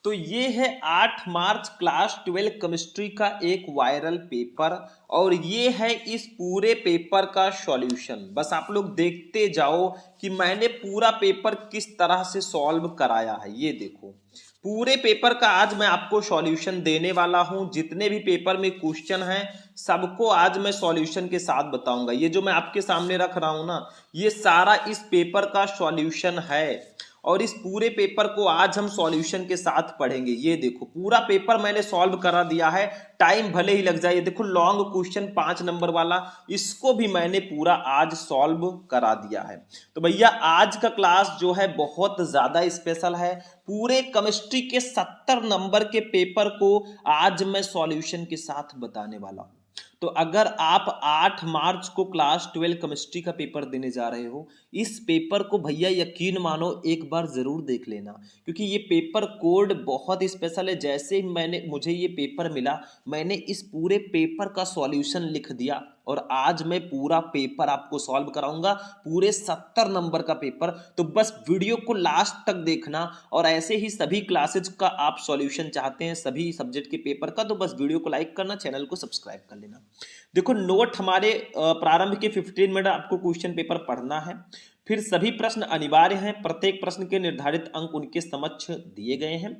तो ये है 8 मार्च क्लास 12 केमिस्ट्री का एक वायरल पेपर और ये है इस पूरे पेपर का सॉल्यूशन। बस आप लोग देखते जाओ कि मैंने पूरा पेपर किस तरह से सॉल्व कराया है। ये देखो पूरे पेपर का आज मैं आपको सॉल्यूशन देने वाला हूं। जितने भी पेपर में क्वेश्चन हैं सबको आज मैं सॉल्यूशन के साथ बताऊंगा। ये जो मैं आपके सामने रख रहा हूं ना, ये सारा इस पेपर का सॉल्यूशन है और इस पूरे पेपर को आज हम सॉल्यूशन के साथ पढ़ेंगे। ये देखो पूरा पेपर मैंने सॉल्व करा दिया है, टाइम भले ही लग जाए। ये देखो लॉन्ग क्वेश्चन 5 नंबर वाला, इसको भी मैंने पूरा आज सॉल्व करा दिया है। तो भैया आज का क्लास जो है बहुत ज्यादा स्पेशल है। पूरे केमिस्ट्री के 70 नंबर के पेपर को आज मैं सॉल्यूशन के साथ बताने वाला हूं। तो अगर आप 8 मार्च को क्लास 12 केमिस्ट्री का पेपर देने जा रहे हो, इस पेपर को भैया यकीन मानो एक बार जरूर देख लेना, क्योंकि ये पेपर कोड बहुत स्पेशल है। जैसे ही मुझे ये पेपर मिला, मैंने इस पूरे पेपर का सॉल्यूशन लिख दिया और आज मैं पूरा पेपर आपको सॉल्व कराऊंगा, पूरे 70 नंबर का पेपर। तो बस वीडियो को लास्ट तक देखना और ऐसे ही सभी क्लासेज का आप सॉल्यूशन चाहते हैं सभी सब्जेक्ट के पेपर का, तो बस वीडियो को लाइक करना, चैनल को सब्सक्राइब कर लेना। देखो नोट हमारे प्रारंभ के 15 मिनट आपको क्वेश्चन पेपर पढ़ना है। फिर सभी प्रश्न अनिवार्य हैं, प्रत्येक प्रश्न के निर्धारित अंक उनके समक्ष दिए गए हैं।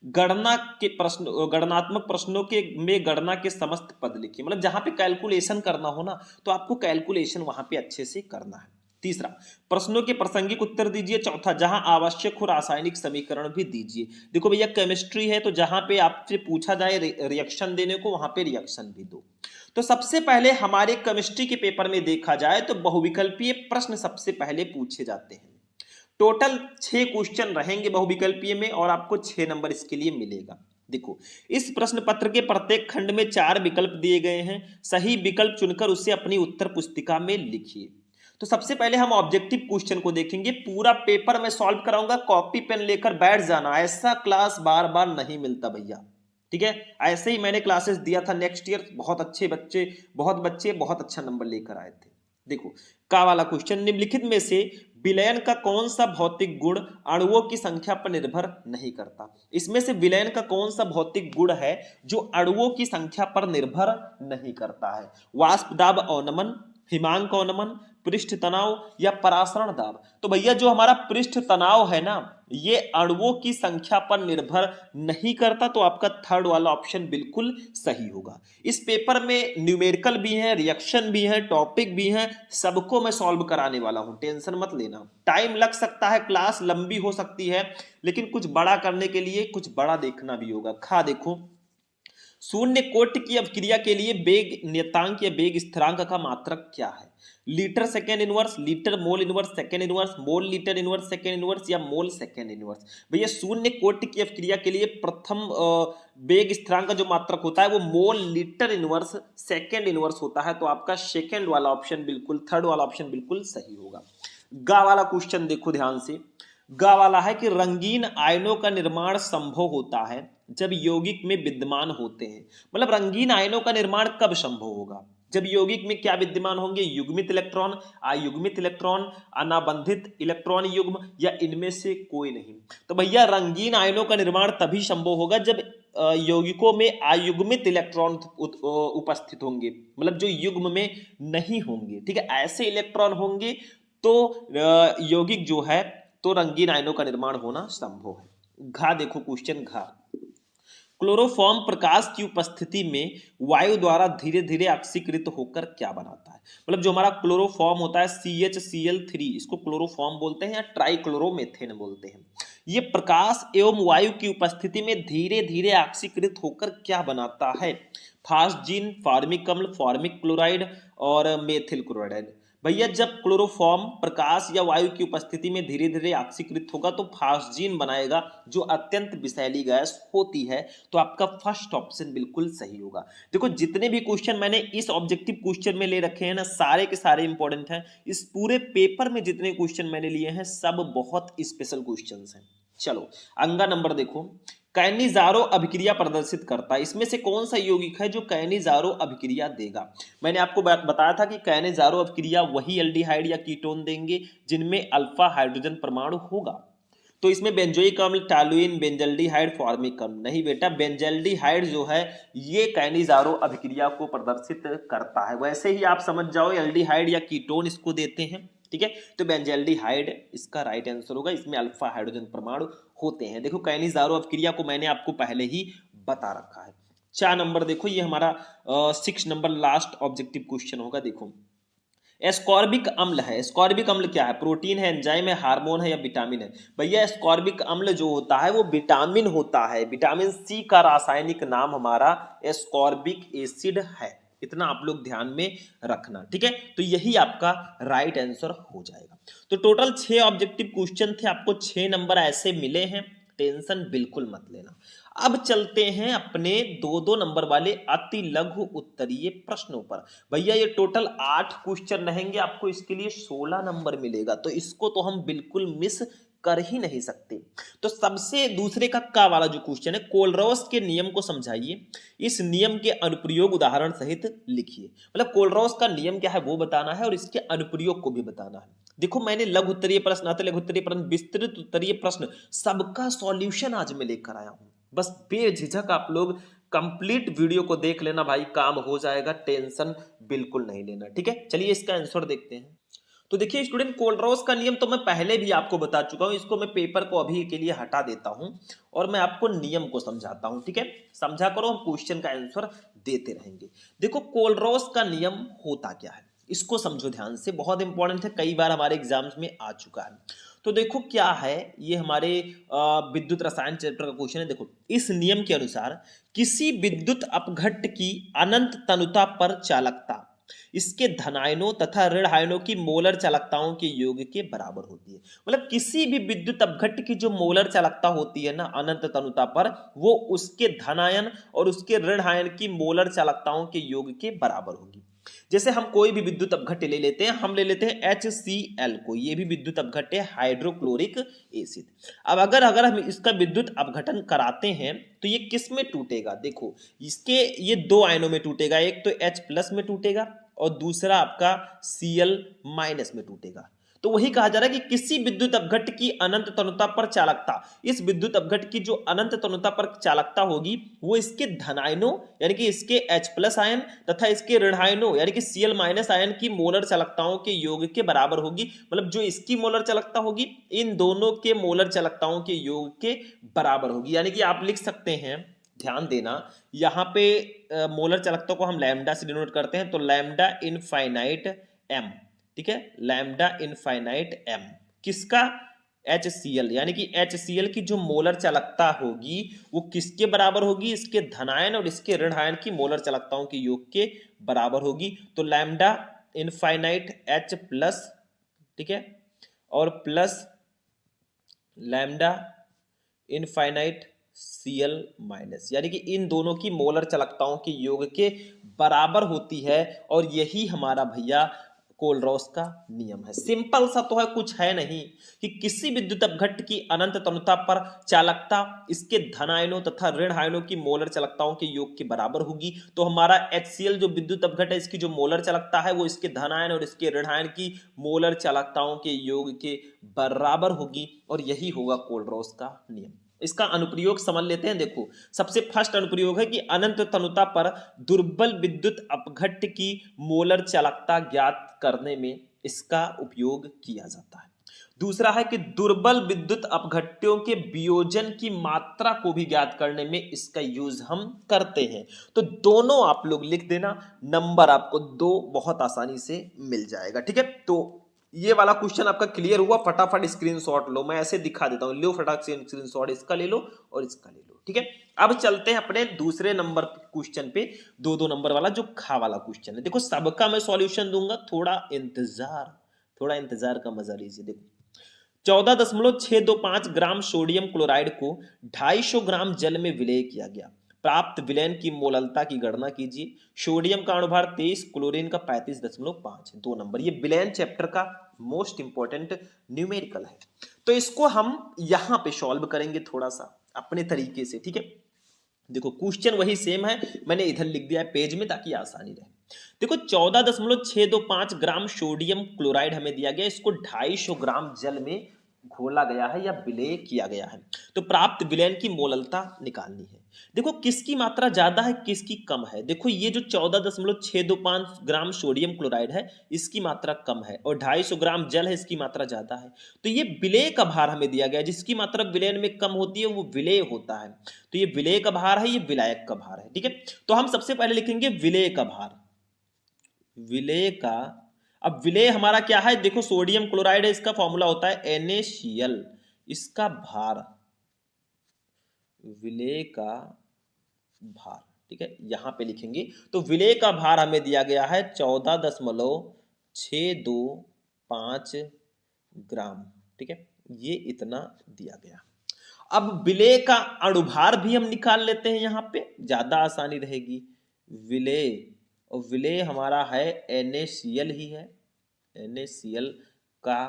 गणना के प्रश्न, गणनात्मक प्रश्नों के में गणना के समस्त पद लिखिए, मतलब जहां पे कैलकुलेशन करना हो ना तो आपको कैलकुलेशन वहां पे अच्छे से करना है। तीसरा, प्रश्नों के प्रासंगिक उत्तर दीजिए। चौथा, जहां आवश्यक हो रासायनिक समीकरण भी दीजिए। देखो भैया केमिस्ट्री है तो जहां पे आपसे पूछा जाए रिएक्शन देने को, वहां पे रिएक्शन भी दो। तो सबसे पहले हमारे केमिस्ट्री के पेपर में देखा जाए तो बहुविकल्पीय प्रश्न सबसे पहले पूछे जाते हैं। टोटल 6 क्वेश्चन रहेंगे बहुविकल्पीय में और आपको 6 नंबर इसके लिए मिलेगा। देखो इस प्रश्न पत्र के प्रत्येक खंड में 4 विकल्प दिए गए हैं, सही विकल्प चुनकर उसे अपनी उत्तर पुस्तिका में लिखिए। तो सबसे पहले हम ऑब्जेक्टिव क्वेश्चन को देखेंगे। पूरा पेपर मैं सॉल्व कराऊंगा, कॉपी पेन लेकर बैठ जाना, ऐसा क्लास बार बार नहीं मिलता भैया। ठीक है, ऐसे ही मैंने क्लासेस दिया था नेक्स्ट ईयर, बहुत अच्छे बच्चे बहुत अच्छा नंबर लेकर आए थे। देखो का वाला क्वेश्चन, निम्नलिखित में से विलयन का कौन सा भौतिक गुण अणुओं की संख्या पर निर्भर नहीं करता। इसमें से विलयन का कौन सा भौतिक गुण है जो अणुओं की संख्या पर निर्भर नहीं करता है। वाष्प दाब अवनमन, हिमांक अवनमन, पृष्ठ तनाव या परासरण दाब। तो भैया जो हमारा पृष्ठ तनाव है ना, ये अणुओं की संख्या पर निर्भर नहीं करता, तो आपका थर्ड वाला ऑप्शन बिल्कुल सही होगा। इस पेपर में न्यूमेरिकल भी है, रिएक्शन भी है, टॉपिक भी है, सबको मैं सॉल्व कराने वाला हूं, टेंशन मत लेना। टाइम लग सकता है, क्लास लंबी हो सकती है, लेकिन कुछ बड़ा करने के लिए कुछ बड़ा देखना भी होगा। देखो शून्य कोट की अभिक्रिया के लिए वेग नियतांक या वेग स्थिरांक का मात्रक क्या है। Litre second inverse, litre mole inverse second inverse, mole litre inverse second inverse या मोल सेकेंड इनवर्स। भैया शून्य कोट की अभिक्रिया के लिए प्रथम वेग स्थिरांक का जो मात्रक होता है वो mole litre inverse second inverse होता है। तो आपका सेकेंड वाला ऑप्शन बिल्कुल, थर्ड वाला ऑप्शन बिल्कुल सही होगा। गा वाला क्वेश्चन देखो ध्यान से। गा वाला है कि रंगीन आयनों का निर्माण संभव होता है जब यौगिक में विद्यमान होते हैं। मतलब रंगीन आयनों का निर्माण कब संभव होगा, जब यौगिक में क्या विद्यमान होंगे, युग्मित इलेक्ट्रॉन, अयुग्मित इलेक्ट्रॉन, अनाबंधित इलेक्ट्रॉन युग्म या इनमें से कोई नहीं। तो भैया रंगीन आयनों का निर्माण तभी संभव होगा जब यौगिकों में अयुग्मित इलेक्ट्रॉन उपस्थित होंगे, मतलब जो युग्म में नहीं होंगे। ठीक है, ऐसे इलेक्ट्रॉन होंगे तो यौगिक जो है तो रंगीन आयनों का निर्माण होना संभव है। घा देखो क्वेश्चन घा, क्लोरोफॉर्म प्रकाश की उपस्थिति में वायु द्वारा धीरे धीरे ऑक्सीकृत होकर क्या बनाता है। मतलब जो हमारा क्लोरोफॉर्म होता है CHCl3, इसको क्लोरोफॉर्म बोलते हैं या ट्राइक्लोरोमेथेन बोलते हैं। ये प्रकाश एवं वायु की उपस्थिति में धीरे धीरे ऑक्सीकृत होकर क्या बनाता है। फास्जीन, फार्मिक अम्ल, फार्मिक क्लोराइड और मेथिल क्लोराइड। भैया जब क्लोरोफॉर्म प्रकाश या वायु की उपस्थिति में धीरे धीरे ऑक्सीकृत होगा तो फास्जीन बनाएगा, जो अत्यंत विषैली गैस होती है। तो आपका फर्स्ट ऑप्शन बिल्कुल सही होगा। देखो जितने भी क्वेश्चन मैंने इस ऑब्जेक्टिव क्वेश्चन में ले रखे हैं ना, सारे के सारे इंपॉर्टेंट हैं। इस पूरे पेपर में जितने क्वेश्चन मैंने लिए हैं सब बहुत स्पेशल क्वेश्चन हैं। चलो अंगा नंबर देखो, कैनिजारो अभिक्रिया प्रदर्शित करता है। इसमें से कौन सा यौगिक है जो कैनिजारो अभिक्रिया देगा। मैंने आपको बताया था कि कैनिजारो अभिक्रिया वही एल्डिहाइड या कीटोन देंगे जिनमें अल्फा हाइड्रोजन परमाणु होगा। तो इसमें बेंजोइक अम्ल, टॉलुइन, बेंजल्डिहाइड, फॉर्मिक अम्ल नहीं बेटा, बेंजल्डिहाइड जो है ये कैनिजारो अभिक्रिया को प्रदर्शित करता है। वैसे ही आप समझ जाओ एल्डिहाइड या कीटोन इसको देते हैं, ठीक है। तो बेंजल्डिहाइड इसका राइट आंसर होगा, इसमें अल्फा हाइड्रोजन परमाणु होते हैं। देखो कैनिजारो अभिक्रिया को मैंने आपको पहले ही बता रखा है। 4 नंबर देखो, ये हमारा 6 नंबर लास्ट ऑब्जेक्टिव क्वेश्चन होगा। देखो एस्कॉर्बिक अम्ल है, एस्कॉर्बिक अम्ल क्या है? प्रोटीन है, एंजाइम है, हार्मोन है या विटामिन है? भैया एस्कॉर्बिक अम्ल जो होता है वो विटामिन होता है। विटामिन सी का रासायनिक नाम हमारा एस्कॉर्बिक एसिड है, इतना आप लोग ध्यान में रखना, ठीक है। तो यही आपका राइट आंसर हो जाएगा। तो टोटल 6 ऑब्जेक्टिव क्वेश्चन थे, आपको 6 नंबर ऐसे मिले हैं, टेंशन बिल्कुल मत लेना। अब चलते हैं अपने 2-2 नंबर वाले अति लघु उत्तरीय प्रश्नों पर। भैया ये टोटल 8 क्वेश्चन रहेंगे, आपको इसके लिए 16 नंबर मिलेगा, तो इसको तो हम बिल्कुल मिस कर ही नहीं सकते। तो सबसे दूसरे का वाला जो क्वेश्चन है, कोलरॉस के नियम को समझाइए, इस नियम के अनुप्रयोग उदाहरण सहित लिखिए। मतलब कोलरॉस का नियम क्या है वो बताना है और इसके अनुप्रयोग को भी बताना है। देखो मैंने लघु उत्तरीय प्रश्न, अति लघु उत्तरीय प्रश्न, विस्तृत उत्तरीय प्रश्न, सबका सॉल्यूशन आज मैं लेकर आया हूं। बस बेझिझक आप लोग कंप्लीट वीडियो को देख लेना भाई, काम हो जाएगा, टेंशन बिल्कुल नहीं लेना, ठीक है। चलिए इसका आंसर देखते हैं। तो देखिए स्टूडेंट, कोलरॉस का नियम तो मैं पहले भी आपको बता चुका हूं, इसको मैं पेपर को अभी के लिए हटा देता हूं और मैं आपको नियम को समझाता हूं, ठीक है। समझा करो, हम क्वेश्चन का आंसर देते रहेंगे। देखो कोलरॉस का नियम होता क्या है, इसको समझो ध्यान से, बहुत इंपॉर्टेंट है, कई बार हमारे एग्जाम्स में आ चुका है। तो देखो क्या है, ये हमारे विद्युत रसायन चैप्टर का क्वेश्चन है। देखो इस नियम के अनुसार किसी विद्युत अपघट्ट की अनंत तनुता पर चालकता इसके धनायनों तथा ऋण आयनों की मोलर चालकताओं के योग के बराबर होती है। मतलब किसी भी विद्युत अपघट्ट की जो मोलर चालकता होती है ना अनंत तनुता पर, वो उसके धनायन और उसके ऋण आयन की मोलर चालकताओं के योग के बराबर होगी। जैसे हम कोई भी विद्युत अपघट्ट ले लेते हैं, हम ले लेते हैं HCl को, ये भी विद्युत अपघट्ट है, हाइड्रोक्लोरिक एसिड। अब अगर हम इसका विद्युत अपघटन कराते हैं तो ये किस में टूटेगा? देखो इसके ये 2 आयनों में टूटेगा, एक तो H+ में टूटेगा और दूसरा आपका Cl- में टूटेगा। तो वही कहा जा रहा है कि किसी विद्युत अपघट्ट की अनंत तनुता पर चालकता, इस विद्युत अपघट्ट की जो अनंत तनुता पर चालकता होगी वो इसके धनायनों यानी कि इसके H+ आयन तथा इसके ऋणायनों यानी कि Cl- आयन की मोलर चालकताओं के योग के बराबर होगी। मतलब जो इसकी मोलर चालकता होगी इन दोनों के मोलर चालकताओं के योग के बराबर होगी। यानी कि आप लिख सकते हैं, ध्यान देना, यहाँ पे मोलर चालकता को हम लैम्डा से डिनोट करते हैं, तो लैम्डा इनफाइनाइट m, ठीक है, लैम्डा इनफाइनाइट m किसका? HCl, यानी कि HCl की जो मोलर चालकता होगी वो किसके बराबर होगी? इसके धनायन और इसके ऋण आयन की मोलर चालकताओं के योग के बराबर होगी। तो लैम्डा इनफाइनाइट H+, ठीक है, और प्लस लैम्डा इनफाइनाइट Cl-, यानी कि इन दोनों की मोलर चालकताओं के योग के बराबर होती है। और यही हमारा भैया कोलरॉस का नियम है। सिंपल सा तो है, कुछ है नहीं, कि किसी विद्युत अपघट्ट की अनंत तनुता पर चालकता इसके धनायनों तथा ऋण आयनों की मोलर चालकताओं के योग के बराबर होगी। तो हमारा HCl जो विद्युत अपघट्ट है इसकी जो मोलर चालकता है वो इसके धनायन और इसके ऋण आयन की मोलर चालकताओं के योग के बराबर होगी, और यही होगा कोलरॉस का नियम। इसका अनुप्रयोग समझ लेते हैं। देखो सबसे फर्स्ट अनुप्रयोग है कि अनंत तनुता पर दुर्बल विद्युत अपघट्ट की मोलर चालकता ज्ञात करने में इसका उपयोग किया जाता है। दूसरा है कि दुर्बल विद्युत अपघट्टों के वियोजन की मात्रा को भी ज्ञात करने में इसका यूज हम करते हैं। तो दोनों आप लोग लिख देना, नंबर आपको 2 बहुत आसानी से मिल जाएगा, ठीक है। तो ये वाला क्वेश्चन आपका क्लियर हुआ, फटाफट स्क्रीनशॉट लो, मैं ऐसे दिखा देता हूं, लो फटाफट से स्क्रीनशॉट, इसका ले लो और इसका ले लो, ठीक है। अब चलते हैं अपने दूसरे नंबर क्वेश्चन पे, 2-2 नंबर वाला जो खा वाला क्वेश्चन है। देखो सबका मैं सॉल्यूशन दूंगा, थोड़ा इंतजार का मजा लीजिए। देखो 14.625 ग्राम सोडियम क्लोराइड को 250 ग्राम जल में विलय किया गया, प्राप्त विलयन की मोललता की गणना कीजिए। सोडियम का अणुभार 23, क्लोरीन का 35.5 है। 2 नंबर, ये विलयन चैप्टर का मोस्ट इंपॉर्टेंट न्यूमेरिकल है। तो इसको हम यहां पे सॉल्व करेंगे थोड़ा सा अपने तरीके से, ठीक है। देखो क्वेश्चन वही सेम है, मैंने इधर लिख दिया है पेज में ताकि आसानी रहे। देखो 14.625 ग्राम सोडियम क्लोराइड हमें दिया गया, इसको 250 ग्राम जल में घोला गया है या विलेय किया गया है। तो प्राप्त विलयन की मोललता निकालनी है। देखो किसकी मात्रा ज्यादा है किसकी कम है। देखो ये जो 14.625 ग्राम सोडियम क्लोराइड है इसकी मात्रा कम है और 250 ग्राम जल है इसकी मात्रा ज्यादा है। तो ये विलेय का भार हमें दिया गया है, जिसकी मात्रा विलयन में कम होती है वो विलेय होता है। तो ये विलेय का भार है, ये विलायक का भार है। ठीक है, तो हम सबसे पहले लिखेंगे विलेय का भार। विलेय का, अब विलेय हमारा क्या है, देखो सोडियम क्लोराइड है, इसका फॉर्मूला होता है NaCl। इसका भार, विलेय का भार, ठीक है, यहां पे लिखेंगे। तो विलेय का भार हमें दिया गया है 14.625 ग्राम। ठीक है, ये इतना दिया गया। अब विलेय का अणुभार भी हम निकाल लेते हैं, यहां पे ज्यादा आसानी रहेगी। विलेय, और विलेय हमारा है NaCl ही है, NaCl का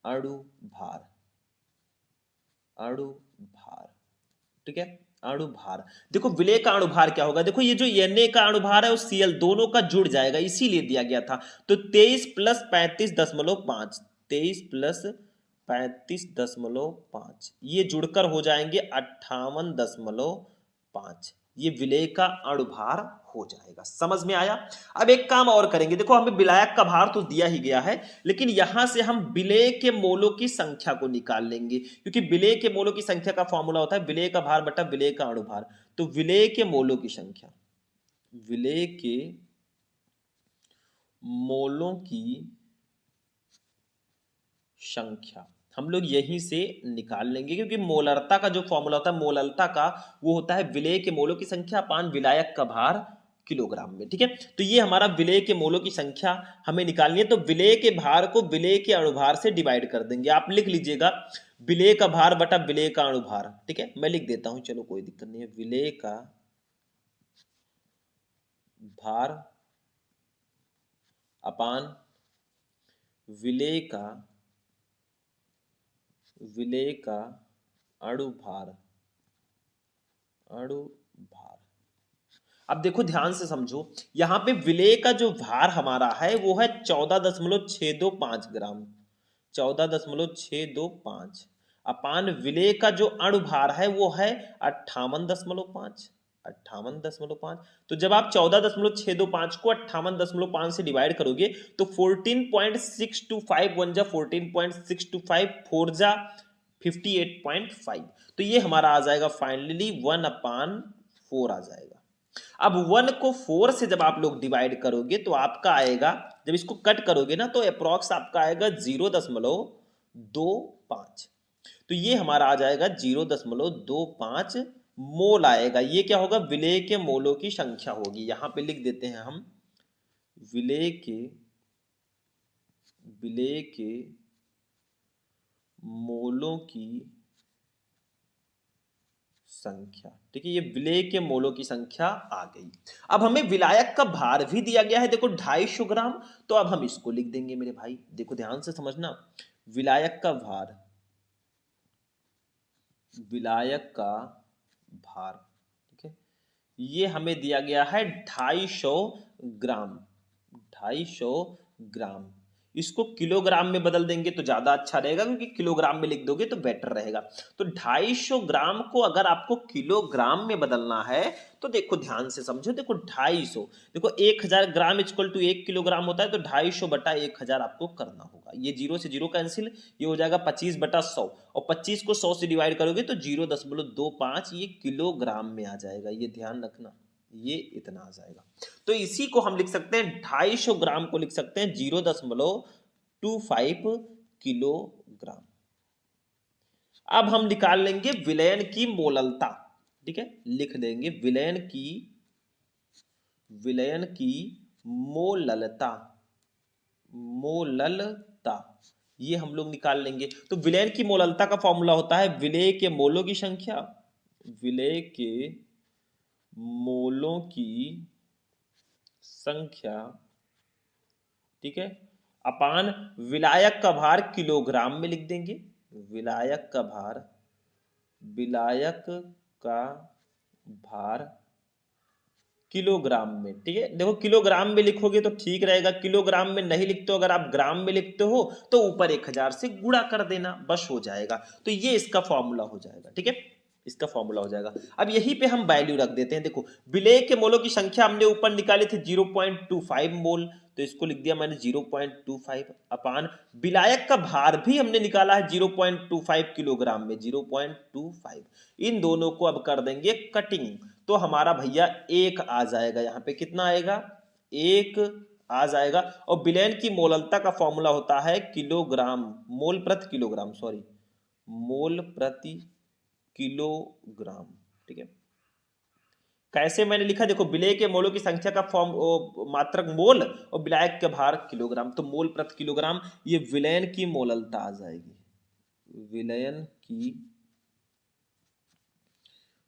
अणुभार, अणुभार, ठीक है, अणुभार। देखो विलेय का अणुभार क्या होगा, देखो ये जो Na का अणुभार है और Cl दोनों का जुड़ जाएगा, इसीलिए दिया गया था। तो 23 + 35.5, 23 + 35.5, ये जुड़कर हो जाएंगे 58.5। ये विलेय का अणुभार हो जाएगा। समझ में आया। अब एक काम और करेंगे, देखो हमें विलायक का भार तो दिया ही गया है, लेकिन यहां से हम विलेय के मोलों की संख्या को निकाल लेंगे, क्योंकि विलेय के मोलों की संख्या का फॉर्मूला होता है विलेय का भार बटा विलेय का अणुभार। तो विलेय के मोलों की संख्या, विलेय के मोलों की संख्या हम लोग यहीं से निकाल लेंगे, क्योंकि मोलरता का जो फॉर्मूला होता है मोललता का, वो होता है विलेय के मोलों की संख्या अपान विलायक का भार किलोग्राम में। ठीक है, तो ये हमारा विलेय के मोलों की संख्या हमें निकालनी है। तो विलेय के भार को विलेय के अणुभार से डिवाइड कर देंगे। आप लिख लीजिएगा विलेय का भार बटा विलेय का अणुभार। ठीक है, मैं लिख देता हूं, चलो कोई दिक्कत नहीं है। विलेय का भार अपान विलेय का अणुभार, अणुभार। अब देखो ध्यान से समझो, यहां पे विलेय का जो भार हमारा है वो है 14.625 ग्राम, 14.625 अपान विलेय का जो अणुभार है वो है 58.5, 58.5। तो जब आप 14.625 को 58.5 से डिवाइड करोगे तो 14.625 वन जा 14.625, 4 जा 58.5। तो ये हमारा आ जाएगा फाइनली 1/4 आ जाएगा। अब 1 को 4 से जब आप लोग डिवाइड करोगे तो आपका आएगा, जब इसको कट करोगे ना तो अप्रोक्स आपका आएगा 0.25। तो ये हमारा आ जाएगा 0.25 मोल आएगा। ये क्या होगा, विलेय के मोलों की संख्या होगी। यहां पे लिख देते हैं हम विलेय के मोलों की संख्या। ठीक है, ये विलेय के मोलों की संख्या आ गई। अब हमें विलायक का भार भी दिया गया है, देखो 250 ग्राम। तो अब हम इसको लिख देंगे मेरे भाई, देखो ध्यान से समझना। विलायक का भार, विलायक का भार, ठीक है, ये हमें दिया गया है 250 ग्राम, 250 ग्राम। इसको किलोग्राम में बदल देंगे तो ज्यादा अच्छा रहेगा, क्योंकि किलोग्राम में लिख दोगे तो बेटर रहेगा। तो 250 ग्राम को अगर आपको किलोग्राम में बदलना है तो देखो ध्यान से समझो, देखो 250, देखो 1000 ग्राम इक्वल टू 1 किलोग्राम होता है, तो 250 बटा 1000 आपको करना होगा। ये 0 से 0 कैंसिल, ये हो जाएगा 25 बटा 100, और 25 को 100 से डिवाइड करोगे तो 0.25 ये किलोग्राम में आ जाएगा। ये ध्यान रखना, ये इतना आ जाएगा। तो इसी को हम लिख सकते हैं, 250 ग्राम को लिख सकते हैं 0.25 किलोग्राम। अब हम निकाल लेंगे विलयन की मोललता। ठीक है, लिख देंगे विलयन की मोललता, मोललता ये हम लोग निकाल लेंगे। तो विलयन की मोललता का फॉर्मूला होता है विलेय के मोलों की संख्या, विलेय के मोलों की संख्या, ठीक है, अपान विलायक का भार किलोग्राम में लिख देंगे। विलायक का भार, विलायक का भार किलोग्राम में, ठीक है। देखो किलोग्राम में लिखोगे तो ठीक रहेगा, किलोग्राम में नहीं लिखते हो, अगर आप ग्राम में लिखते हो तो ऊपर 1000 से गुणा कर देना, बस हो जाएगा। तो ये इसका फॉर्मूला हो जाएगा, ठीक है, इसका फॉर्मूला हो जाएगा। अब यहीं पे हम वैल्यू रख देते हैं। देखो विलेय के मोलों की संख्या हमने ऊपर निकाली थी 0.25 मोल, तो इसको लिख दिया मैंने 0.25 अपान विलायक का भार भी हमने निकाला है 0.25 किलोग्राम में, 0.25। इन दोनों को अब कर देंगे कटिंग, तो हमारा भैया 1 आ जाएगा। यहाँ पे कितना आएगा? 1 आ जाएगा। और विलयन की मोललता का फॉर्मूला होता है किलोग्राम, मोल प्रति किलोग्राम, सॉरी, मोल प्रति किलोग्राम, ठीक है। कैसे मैंने लिखा? देखो विलेय के मोलों की संख्या का फॉर्म मात्रक मोल और विलायक के भार किलोग्राम, तो मोल प्रति किलोग्राम, ये विलयन की मोललता आ जाएगी, विलयन की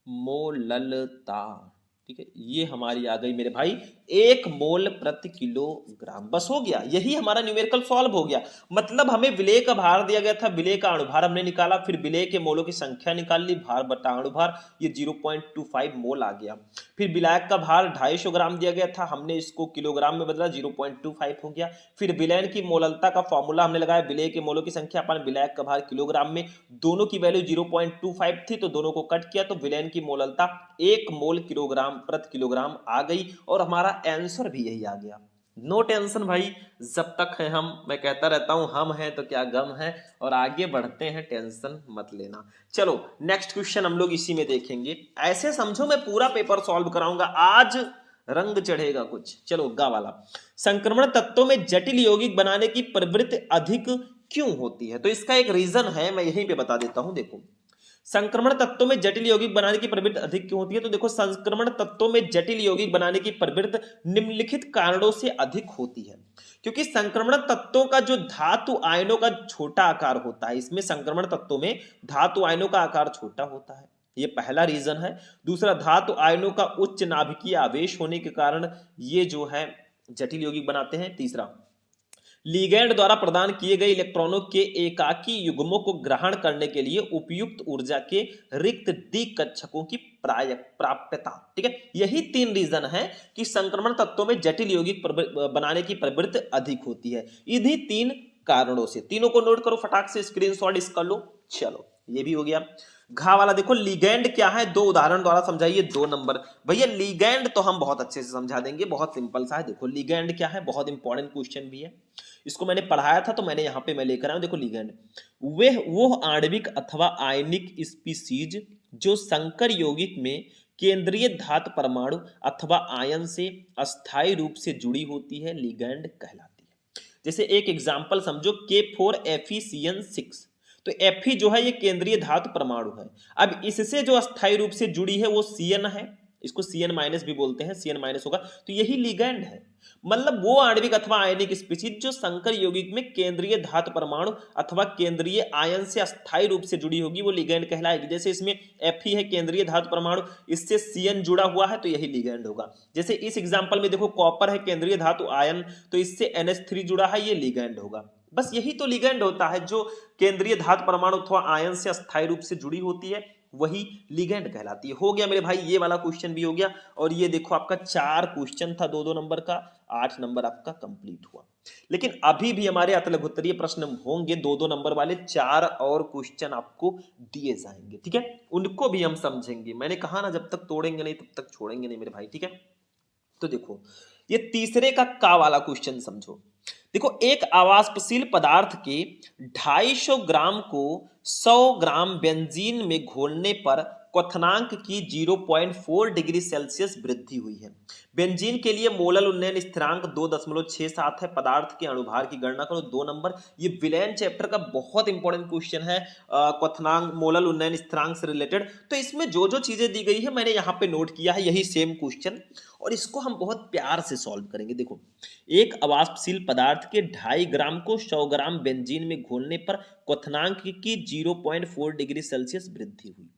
मोललता, ठीक है। ये हमारी आ गई मेरे भाई 1 मोल प्रति किलोग्राम, बस हो गया, यही हमारा न्यूमेरिकल सॉल्व हो गया। मतलब हमें विलेय का भार दिया गया था, विलेय का अणुभार हमने निकाला, फिर विलेय के मोलों की संख्या निकाल ली, भार बटा अणुभार, ये 0.25 मोल आ गया। फिर विलायक का भार 250 ग्राम दिया गया था, हमने इसको किलोग्राम में बदला, 0.25 हो गया। फिर विलयन की मोललता का फॉर्मूला हमने लगाया, विलेय के मोलों की संख्या अपन विलायक का भार किलोग्राम में, दोनों की वैल्यू 0.25 थी तो दोनों को कट किया, तो विलयन की मोललता 1 मोल किलोग्राम प्रति किलोग्राम आ गई, और हमारा आंसर भी यही आ गया। नो टेंशन भाई, जब तक है हम, मैं कहता रहता हूं हम हैं तो क्या गम है, और आगे बढ़ते हैं, टेंशन मत लेना। चलो नेक्स्ट क्वेश्चन हम लोग इसी में देखेंगे। ऐसे समझो मैं पूरा पेपर सॉल्व कराऊंगा आज, रंग चढ़ेगा कुछ। चलो गा वाला, संक्रमण तत्वों में जटिल यौगिक बनाने की प्रवृत्ति अधिक क्यों होती है? तो इसका एक रीजन है, मैं यहीं पे बता देता हूं। देखो संक्रमण तत्वों में जटिल यौगिक बनाने की प्रवृत्ति अधिक क्यों होती है? तो देखो संक्रमण तत्वों में जटिल यौगिक बनाने की प्रवृत्ति निम्नलिखित कारणों से अधिक होती है। क्योंकि संक्रमण तत्वों का जो धातु आयनों का छोटा आकार होता है, इसमें संक्रमण तत्वों में धातु आयनों का आकार छोटा होता है, ये पहला रीजन है। दूसरा, धातु आयनों का उच्च नाभिकीय आवेश होने के कारण ये जो है जटिल यौगिक बनाते हैं। तीसरा, लिगैंड द्वारा प्रदान किए गए इलेक्ट्रॉनों के एकाकी युग्मों को ग्रहण करने के लिए उपयुक्त ऊर्जा के रिक्त डी कक्षकों की प्राप्यता, ठीक है। यही 3 रीजन है कि संक्रमण तत्वों में जटिल यौगिक बनाने की प्रवृत्ति अधिक होती है, इन्हीं 3 कारणों से। तीनों को नोट करो, फटाक से स्क्रीनशॉट इस कर लो। चलो ये भी हो गया। घा वाला देखो, लिगैंड क्या है, 2 उदाहरण द्वारा समझाइए, 2 नंबर। भैया लिगैंड तो हम बहुत अच्छे से समझा देंगे, बहुत सिंपल सा है। देखो लिगैंड क्या है, बहुत इंपॉर्टेंट क्वेश्चन भी है, इसको मैंने पढ़ाया था तो मैंने यहां पे मैं लेकर आया हूं। देखो लिगैंड वो आणविक अथवा आयनिक स्पीसीज जो संकर यौगिक में केंद्रीय धातु परमाणु अथवा आयन से अस्थायी रूप से जुड़ी होती है, लिगैंड कहलाती है। जैसे एक एग्जांपल समझो, K4FeCN6, तो Fe जो है ये केंद्रीय धातु परमाणु है। अब इससे जो अस्थायी रूप से जुड़ी है वो Cn है, इसको Cn- भी बोलते हैं, Cn- होगा, तो यही लिगैंड है। मतलब वो आणविक अथवा आयनिक स्पीशीज जो संकर यौगिक में केंद्रीय धातु परमाणु अथवा केंद्रीय आयन से अस्थायी रूप से जुड़ी होगी, वो लिगैंड कहलाएगी। जैसे इसमें Fe है केंद्रीय धातु परमाणु, इससे Cn जुड़ा हुआ है तो यही लिगैंड होगा। जैसे इस एग्जांपल में देखो कॉपर है केंद्रीय धातु आयन, तो इससे NH3 जुड़ा है, ये लिगैंड होगा। बस यही तो लिगैंड होता है, जो केंद्रीय धातु परमाणु अथवा आयन से अस्थायी रूप से जुड़ी होती है, वही लिगैंड कहलाती है। हो गया मेरे भाई, ये वाला क्वेश्चन भी हो गया। और ये देखो आपका 4 क्वेश्चन था 2-2 नंबर का, 8 नंबर आपका कंप्लीट हुआ। लेकिन अभी भी हमारे अतलघुत्तरीय प्रश्न होंगे 2-2 नंबर वाले, 4 और क्वेश्चन आपको दिए जाएंगे, ठीक है। उनको भी हम समझेंगे, मैंने कहा ना जब तक तोड़ेंगे नहीं तब तक छोड़ेंगे नहीं मेरे भाई, ठीक है। तो देखो ये तीसरे का वाला क्वेश्चन समझो। देखो एक आवासशील पदार्थ के 250 ग्राम को 100 ग्राम बेंजीन में घोलने पर क्वथनांक की 0.4 डिग्री सेल्सियस वृद्धि हुई है। बेंजीन के लिए मोलल उन्नयन स्थिरांक 2.67 है। पदार्थ के अणुभार की गणना करो, 2 नंबर। ये विलयन चैप्टर का बहुत इंपॉर्टेंट क्वेश्चन है, क्वथनांक मोलल उन्नयन स्थिरांक से रिलेटेड। तो इसमें जो जो चीजें दी गई है मैंने यहाँ पे नोट किया है, यही सेम क्वेश्चन, और इसको हम बहुत प्यार से सॉल्व करेंगे। देखो एक अवाष्पशील पदार्थ के 2.5 ग्राम को 100 ग्राम बेंजीन में घोलने पर क्वथनांक की 0.4 डिग्री सेल्सियस वृद्धि हुई।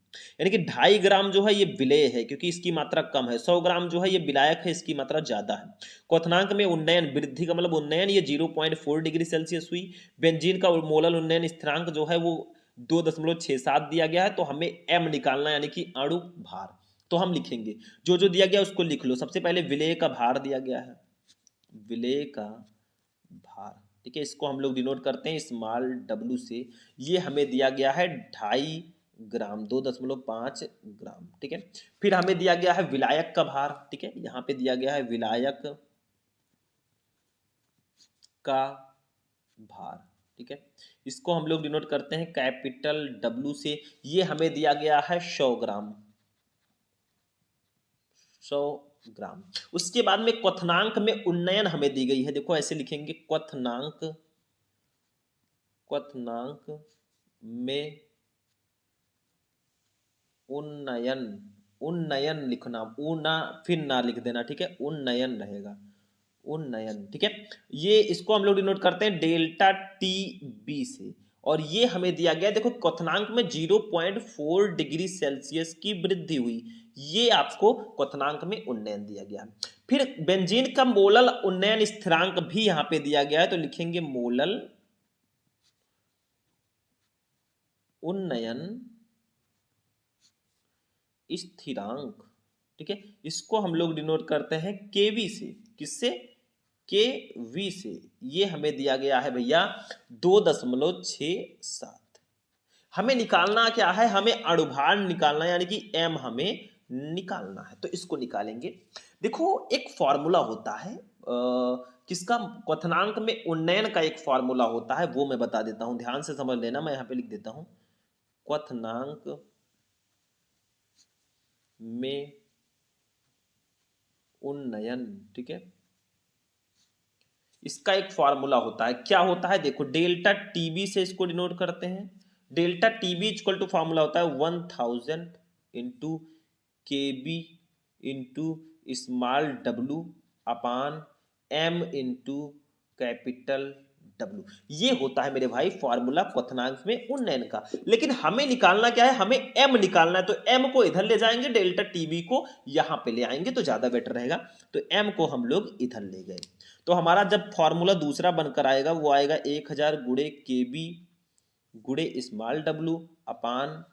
यानी कि 2.5 ग्राम जो है ये विलेय है क्योंकि इसकी मात्रा कम है, 100 ग्राम जो है ये विलायक है, इसकी मात्रा ज्यादा है। क्वथनांक में उन्नयन, वृद्धि का मतलब उन्नयन, ये 0.4 डिग्री सेल्सियस हुई। बेंजीन का मोलल उन्नयन स्थिरांक जो है वो 2.67 दिया गया है, तो हमें m निकालना यानी कि अणु भार। तो हम लिखेंगे, जो जो दिया गया उसको लिख लो। सबसे पहले विलेय का भार दिया गया है, विलेय का भार, ठीक है, इसको हम लोग डिनोट करते हैं स्मॉल w से। ये हमें दिया गया है 2.5 ग्राम, 2.5 ग्राम, ठीक है। फिर हमें दिया गया है विलायक का भार, ठीक है, यहाँ पे दिया गया है विलायक का भार, ठीक है, इसको हम लोग डिनोट करते हैं कैपिटल W से। ये हमें दिया गया है 100 ग्राम, 100 ग्राम। उसके बाद में क्वथनांक में उन्नयन हमें दी गई है, देखो ऐसे लिखेंगे क्वथनांक, क्वथनांक में उन्नयन, उन्नयन लिखना, ऊना फिर ना लिख देना, ठीक है, उन्नयन रहेगा, उन्नयन, ठीक है। ये इसको हम लोग डिनोट करते हैं डेल्टा टी बी से। और ये हमें दिया गया, देखो क्वथनांक में 0.4 डिग्री सेल्सियस की वृद्धि हुई, ये आपको क्वथनांक में उन्नयन दिया गया। फिर बेंजीन का मोलल उन्नयन स्थिरांक भी यहां पे दिया गया है, तो लिखेंगे मोलल उन्नयन स्थिरांक, ठीक है, इसको हम लोग डिनोट करते हैं केवी से, किससे, के वी से। ये हमें दिया गया है भैया 2.67। हमें निकालना क्या है, हमें अणुभार निकालना है, यानी कि m हमें निकालना है, तो इसको निकालेंगे। देखो एक फॉर्मूला होता है किसका, क्वथनांक में उन्नयन का एक फॉर्मूला होता है, वो मैं बता देता हूं, ध्यान से समझ लेना। मैं यहां पे लिख देता हूं क्वथनांक में उन्नयन, ठीक है, इसका एक फॉर्मूला होता है, क्या होता है, देखो डेल्टा टीबी से इसको डिनोट करते हैं। Delta TB equal to formula होता है 1000 into K B into small W upon M into capital W. ये होता है मेरे भाई फॉर्मूला क्वथनांक में उन्नयन का। लेकिन हमें निकालना क्या है, हमें एम निकालना है, तो एम को इधर ले जाएंगे, डेल्टा टीबी को यहां पे ले आएंगे तो ज्यादा बेटर रहेगा। तो एम को हम लोग इधर ले गए, तो हमारा जब फॉर्मूला दूसरा बनकर आएगा वो आएगा 1000 गुणे के बी गुणे small W upon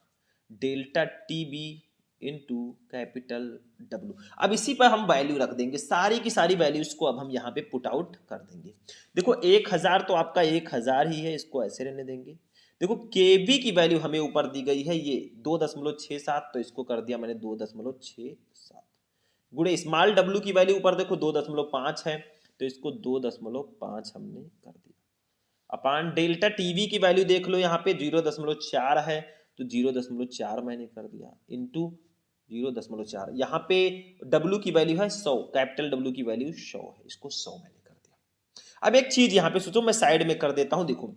delta T B into capital W. अब इसी पर हम वैल्यू रख देंगे, सारी की सारी वैल्यूज को अब हम यहाँ पे पुट आउट कर देंगे। देखो 1000 तो आपका 1000 ही है, इसको ऐसे रहने देंगे। देखो केबी की वैल्यू हमें ऊपर दी गई है ये 2.67, तो इसको कर दिया मैंने 2.67 गुणे स्मॉल डब्लू की वैल्यू ऊपर देखो 2.5 है, तो इसको 2.5 हमने कर दिया अपान डेल्टा टीवी की वैल्यू देख लो यहाँ पे 0.4 है, तो 0.4 मैंने कर दिया इंटू 0.4, यहाँ पे W की वैल्यू है 100, कैपिटल W की वैल्यू 100 है, इसको 100 मैंने कर दिया। अब एक चीज यहाँ पे सोचो, मैं साइड में कर देता हूं, देखो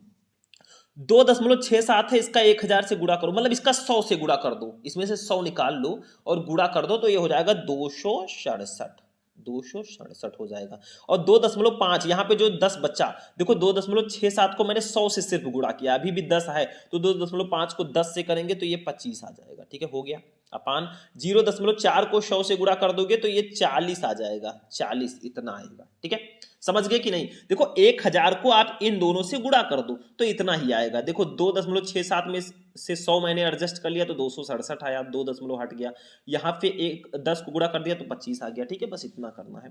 2.67 है, इसका 1000 से गुणा करो, मतलब इसका 100 से गुणा कर दो, इसमें से 100 निकाल लो और गुणा कर दो, तो ये हो जाएगा 267, 267 हो जाएगा। और 2.5 यहाँ पे जो 10 बच्चा, देखो 2.67 को मैंने 100 से सिर्फ गुणा किया, अभी भी 10 है, तो 2.5 को 10 से करेंगे तो ये 25 आ जाएगा, ठीक है, हो गया। अपान 0.4 को 100 से गुणा कर दोगे तो ये 40 आ जाएगा, 40 इतना आएगा, ठीक है, समझ गए कि नहीं। देखो 1000 को आप इन दोनों से गुणा कर दो तो इतना ही आएगा। देखो 2.67 में से 100 मैंने एडजस्ट कर लिया तो 267 आया, 2 दशमलव हट गया, यहाँ पे एक 10 को गुणा कर दिया तो 25 आ गया, ठीक है, बस इतना करना है।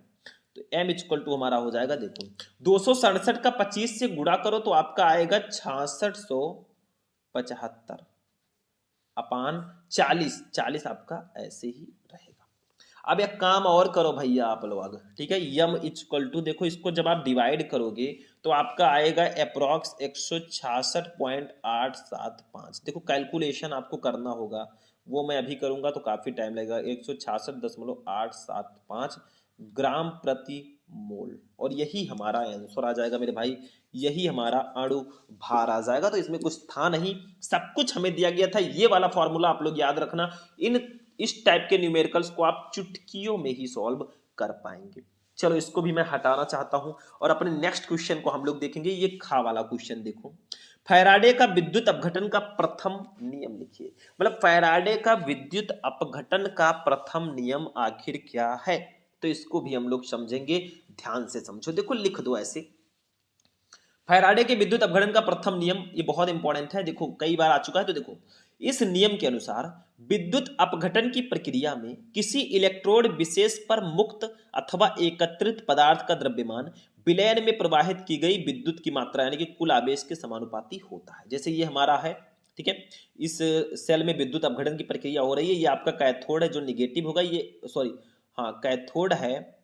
तो m इक्वल टू हमारा हो जाएगा, देखो 267 का 25 से गुणा करो तो आपका आएगा 6675 अपान 40, 40 आपका ऐसे ही रहेगा। अब एक काम और करो भैया आप लोग, ठीक है, यम इक्वल टू, देखो इसको जब आप डिवाइड करोगे तो आपका आएगा अप्रॉक्स 166.875। देखो कैलकुलेशन आपको करना होगा, वो मैं अभी करूंगा तो काफी टाइम लगेगा। 166.875 ग्राम प्रति मोल, और यही हमारा आंसर आ जाएगा मेरे भाई, यही हमारा अणु भार आ जाएगा। तो इसमें कुछ था नहीं, सब कुछ हमें दिया गया था। ये वाला फॉर्मूला आप लोग याद रखना, इस टाइप के न्यूमेरिकल्स को आप चुटकियों में ही सॉल्व कर पाएंगे। चलो इसको भी मैं हटाना चाहता हूं और अपने नेक्स्ट क्वेश्चन को हम लोग देखेंगे। ये खा वाला क्वेश्चन देखो, फैराडे का विद्युत अपघटन का प्रथम नियम लिखिए। मतलब फैराडे का विद्युत अपघटन का प्रथम नियम आखिर क्या है, तो इसको भी हम लोग समझेंगे, ध्यान से समझो। देखो लिख दो ऐसे, फैराडे के विद्युत अपघटन का प्रथम नियम, ये बहुत इंपॉर्टेंट है, देखो कई बार आ चुका है। तो देखो इस नियम के अनुसार विद्युत अपघटन की प्रक्रिया में किसी इलेक्ट्रोड विशेष पर मुक्त अथवा एकत्रित पदार्थ का द्रव्यमान विलयन में प्रवाहित की गई विद्युत की मात्रा यानी कि कुल आवेश के समानुपाती होता है। जैसे ये हमारा है, ठीक है, इस सेल में विद्युत अपघटन की प्रक्रिया हो रही है, ये आपका कैथोड है जो निगेटिव होगा, ये सॉरी हाँ कैथोड है।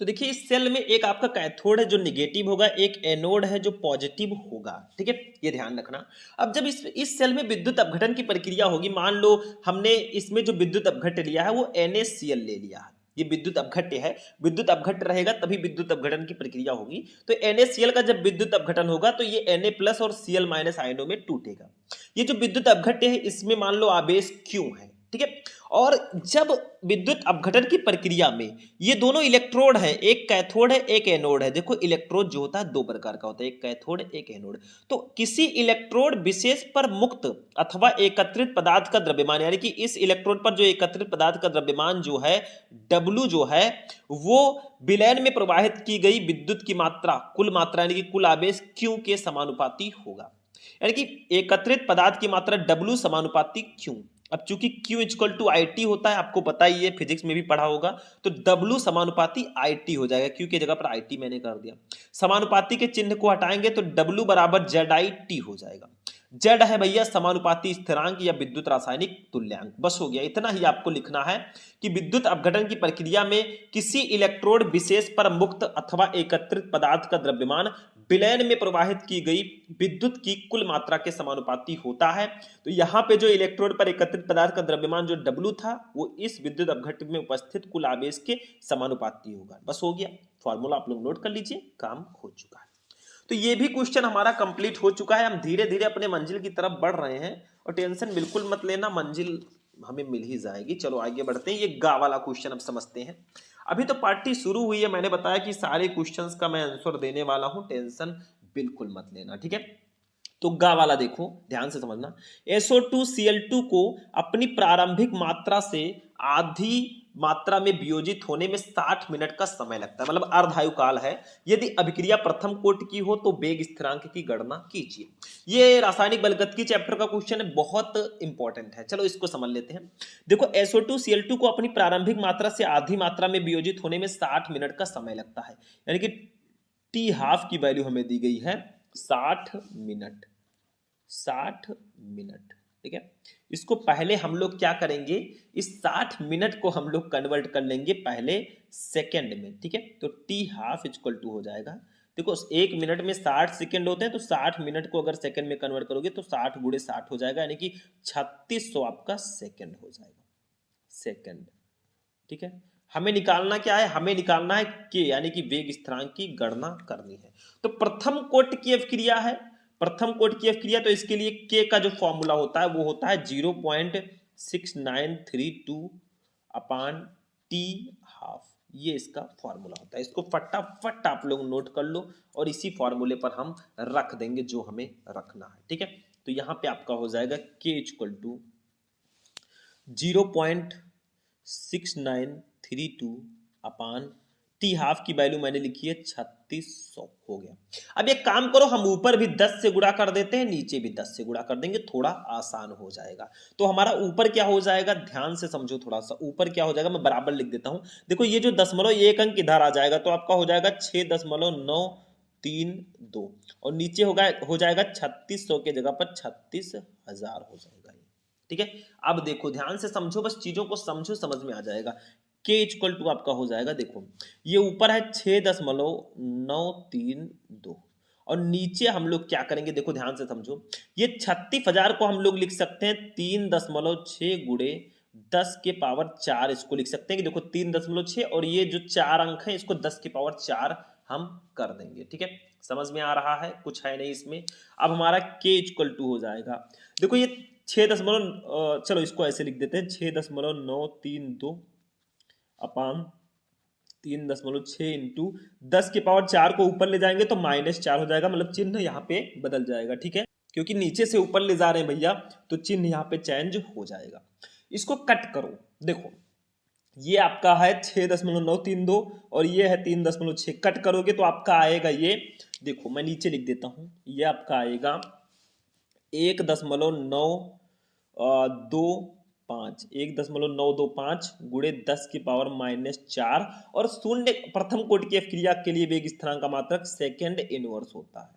तो देखिए इस सेल में एक आपका कैथोड है जो निगेटिव होगा, एक एनोड है जो पॉजिटिव होगा, ठीक है, ये ध्यान रखना। अब जब इस सेल में विद्युत अपघटन की प्रक्रिया होगी, मान लो हमने इसमें जो विद्युत अपघट्य लिया है वो NaCl ले लिया है, ये विद्युत अपघट्य है, विद्युत अपघट्य रहेगा तभी विद्युत अपघटन की प्रक्रिया होगी। तो NaCl का जब विद्युत अपघटन होगा तो ये Na+ और Cl- आयनों में टूटेगा। ये जो विद्युत अपघट्य है इसमें मान लो आवेश Q है, ठीक है, और जब विद्युत अपघटन की प्रक्रिया में ये दोनों इलेक्ट्रोड हैं, एक कैथोड है एक एनोड है। देखो इलेक्ट्रोड जो होता है दो प्रकार का होता है, एक कैथोड एक एनोड। तो किसी इलेक्ट्रोड विशेष पर मुक्त अथवा एकत्रित पदार्थ का द्रव्यमान यानी कि इस इलेक्ट्रोड पर जो एकत्रित पदार्थ का द्रव्यमान जो है W जो है वो विलयन में प्रवाहित की गई विद्युत की मात्रा, कुल मात्रा यानी कि कुल आवेश Q के समानुपाती होगा। यानी कि एकत्रित पदार्थ की मात्रा W समानुपाती Q। अब चूंकि Q इक्वल टू IT होता है, आपको पता ही है, फिजिक्स में भी पढ़ा होगा, तो W समानुपाती IT हो जाएगा, Q की जगह पर IT मैंने कर दिया। समानुपाती के चिन्ह को हटाएंगे तो W बराबर ZIT हो जाएगा। Z है भैया समानुपाती स्थिरांक या विद्युत रासायनिक तुल्यांक। बस हो गया, इतना ही आपको लिखना है कि विद्युत अपघटन की प्रक्रिया में किसी इलेक्ट्रोड विशेष पर मुक्त अथवा एकत्रित पदार्थ का द्रव्यमान विलयन में प्रवाहित की गई विद्युत की कुल मात्रा के समानुपाती होता है। तो यहाँ पे जो इलेक्ट्रोड पर एकत्रित पदार्थ का द्रव्यमान जो W था वो इस विद्युत अपघट्य में उपस्थित कुल आवेश के समानुपाती होगा। बस हो गया, फॉर्मूला आप लोग नोट कर लीजिए, काम हो चुका है। तो ये भी क्वेश्चन हमारा कंप्लीट हो चुका है। हम धीरे धीरे अपने मंजिल की तरफ बढ़ रहे हैं और टेंशन बिल्कुल मत लेना, मंजिल हमें मिल ही जाएगी। चलो आगे बढ़ते हैं, ये गा वाला क्वेश्चन अब समझते हैं। अभी तो पार्टी शुरू हुई है, मैंने बताया कि सारे क्वेश्चंस का मैं आंसर देने वाला हूं, टेंशन बिल्कुल मत लेना, ठीक है। तो गा वाला देखो ध्यान से समझना। SO2Cl2 को अपनी प्रारंभिक मात्रा से आधी मात्रा में वियोजित होने में 60 मिनट का समय लगता है, मतलब अर्धायु काल है। यदि अभिक्रिया प्रथम कोटि की हो तो वेग स्थिरांक की गणना कीजिए। ये रासायनिक बलगतिकी चैप्टर का क्वेश्चन है, बहुत इंपॉर्टेंट है। चलो इसको समझ लेते हैं। देखो SO2Cl2 को अपनी प्रारंभिक मात्रा से आधी मात्रा में वियोजित होने में 60 मिनट का समय लगता है, यानी कि T½ की वैल्यू हमें दी गई है 60 मिनट, 60 मिनट, ठीक है। इसको पहले हम लोग क्या करेंगे, इस 60 मिनट को हम लोग कन्वर्ट कर लेंगे पहले सेकंड में, ठीक है। तो T½ इक्वल टू हो जाएगा, देखो एक मिनट में 60 सेकंड होते हैं, तो 60 मिनट को अगर सेकंड में कन्वर्ट करोगे तो 60 गुणे 60 हो जाएगा, यानी कि 3600 आपका सेकंड हो जाएगा, सेकंड, ठीक है। हमें निकालना क्या है, हमें निकालना है के, यानी कि वेग स्थिरांक की गणना करनी है। तो प्रथम कोटि की अभिक्रिया है, प्रथम कोटि की अभिक्रिया, तो इसके लिए के का जो फॉर्मूला होता है वो होता है 0.6932 अपान T½ ये इसका फॉर्मूला होता है। इसको फटाफट आप लोग नोट कर लो और इसी फॉर्मूले पर हम रख देंगे जो हमें रखना है, ठीक है। तो यहां पे आपका हो जाएगा के इक्वल टू 0.6932 अपान T½ की वैल्यू मैंने लिखी है 3600 हो गया। अब एक काम करो, हम ऊपर भी 10 से गुणा कर देते हैं, नीचे भी 10 से गुणा कर देंगे, थोड़ा आसान हो जाएगा। तो हमारा ऊपर क्या हो जाएगा, ध्यान से समझो थोड़ा सा, ऊपर क्या हो जाएगा, मैं बराबर लिख देता हूं। देखो ये जो दशमलव एक अंक इधर आ जाएगा तो आपका हो जाएगा 6.932 और नीचे होगा हो जाएगा 3600 के जगह पर 36,000 हो जाएगा, ठीक है। अब देखो ध्यान से समझो, बस चीजों को समझो, समझ में आ जाएगा। के इक्वल टू आपका हो जाएगा, देखो ये ऊपर है 6.932 और नीचे हम लोग क्या करेंगे, देखो ध्यान से समझो, ये 36,000 को हम लोग लिख सकते हैं 3.6 गुणे 10 के पावर 4, इसको लिख सकते हैं कि देखो 3.6 और ये जो 4 अंक है इसको 10 के पावर 4 हम कर देंगे, ठीक है। समझ में आ रहा है, कुछ है नहीं इसमें। अब हमारा के इक्वल टू हो जाएगा, देखो ये 6 चलो इसको ऐसे लिख देते हैं 6.932 अपान 3.6 इंटू 10 के पावर 4 को ऊपर ले जाएंगे तो -4 हो जाएगा, मतलब चिन्ह यहाँ पे बदल जाएगा, ठीक है। क्योंकि नीचे से ऊपर ले जा रहे हैं भैया तो चिन्ह यहाँ पे चेंज हो जाएगा। इसको कट करो, देखो ये आपका है 6.932 और ये है 3.6, कट करोगे तो आपका आएगा ये, देखो मैं नीचे लिख देता हूं, ये आपका आएगा 1.925 1.925 गुणे 10⁻⁻4 और शून्य प्रथम कोटि की अभिक्रिया के लिए वेग स्थिरांक का मात्रक सेकेंड इनवर्स होता है।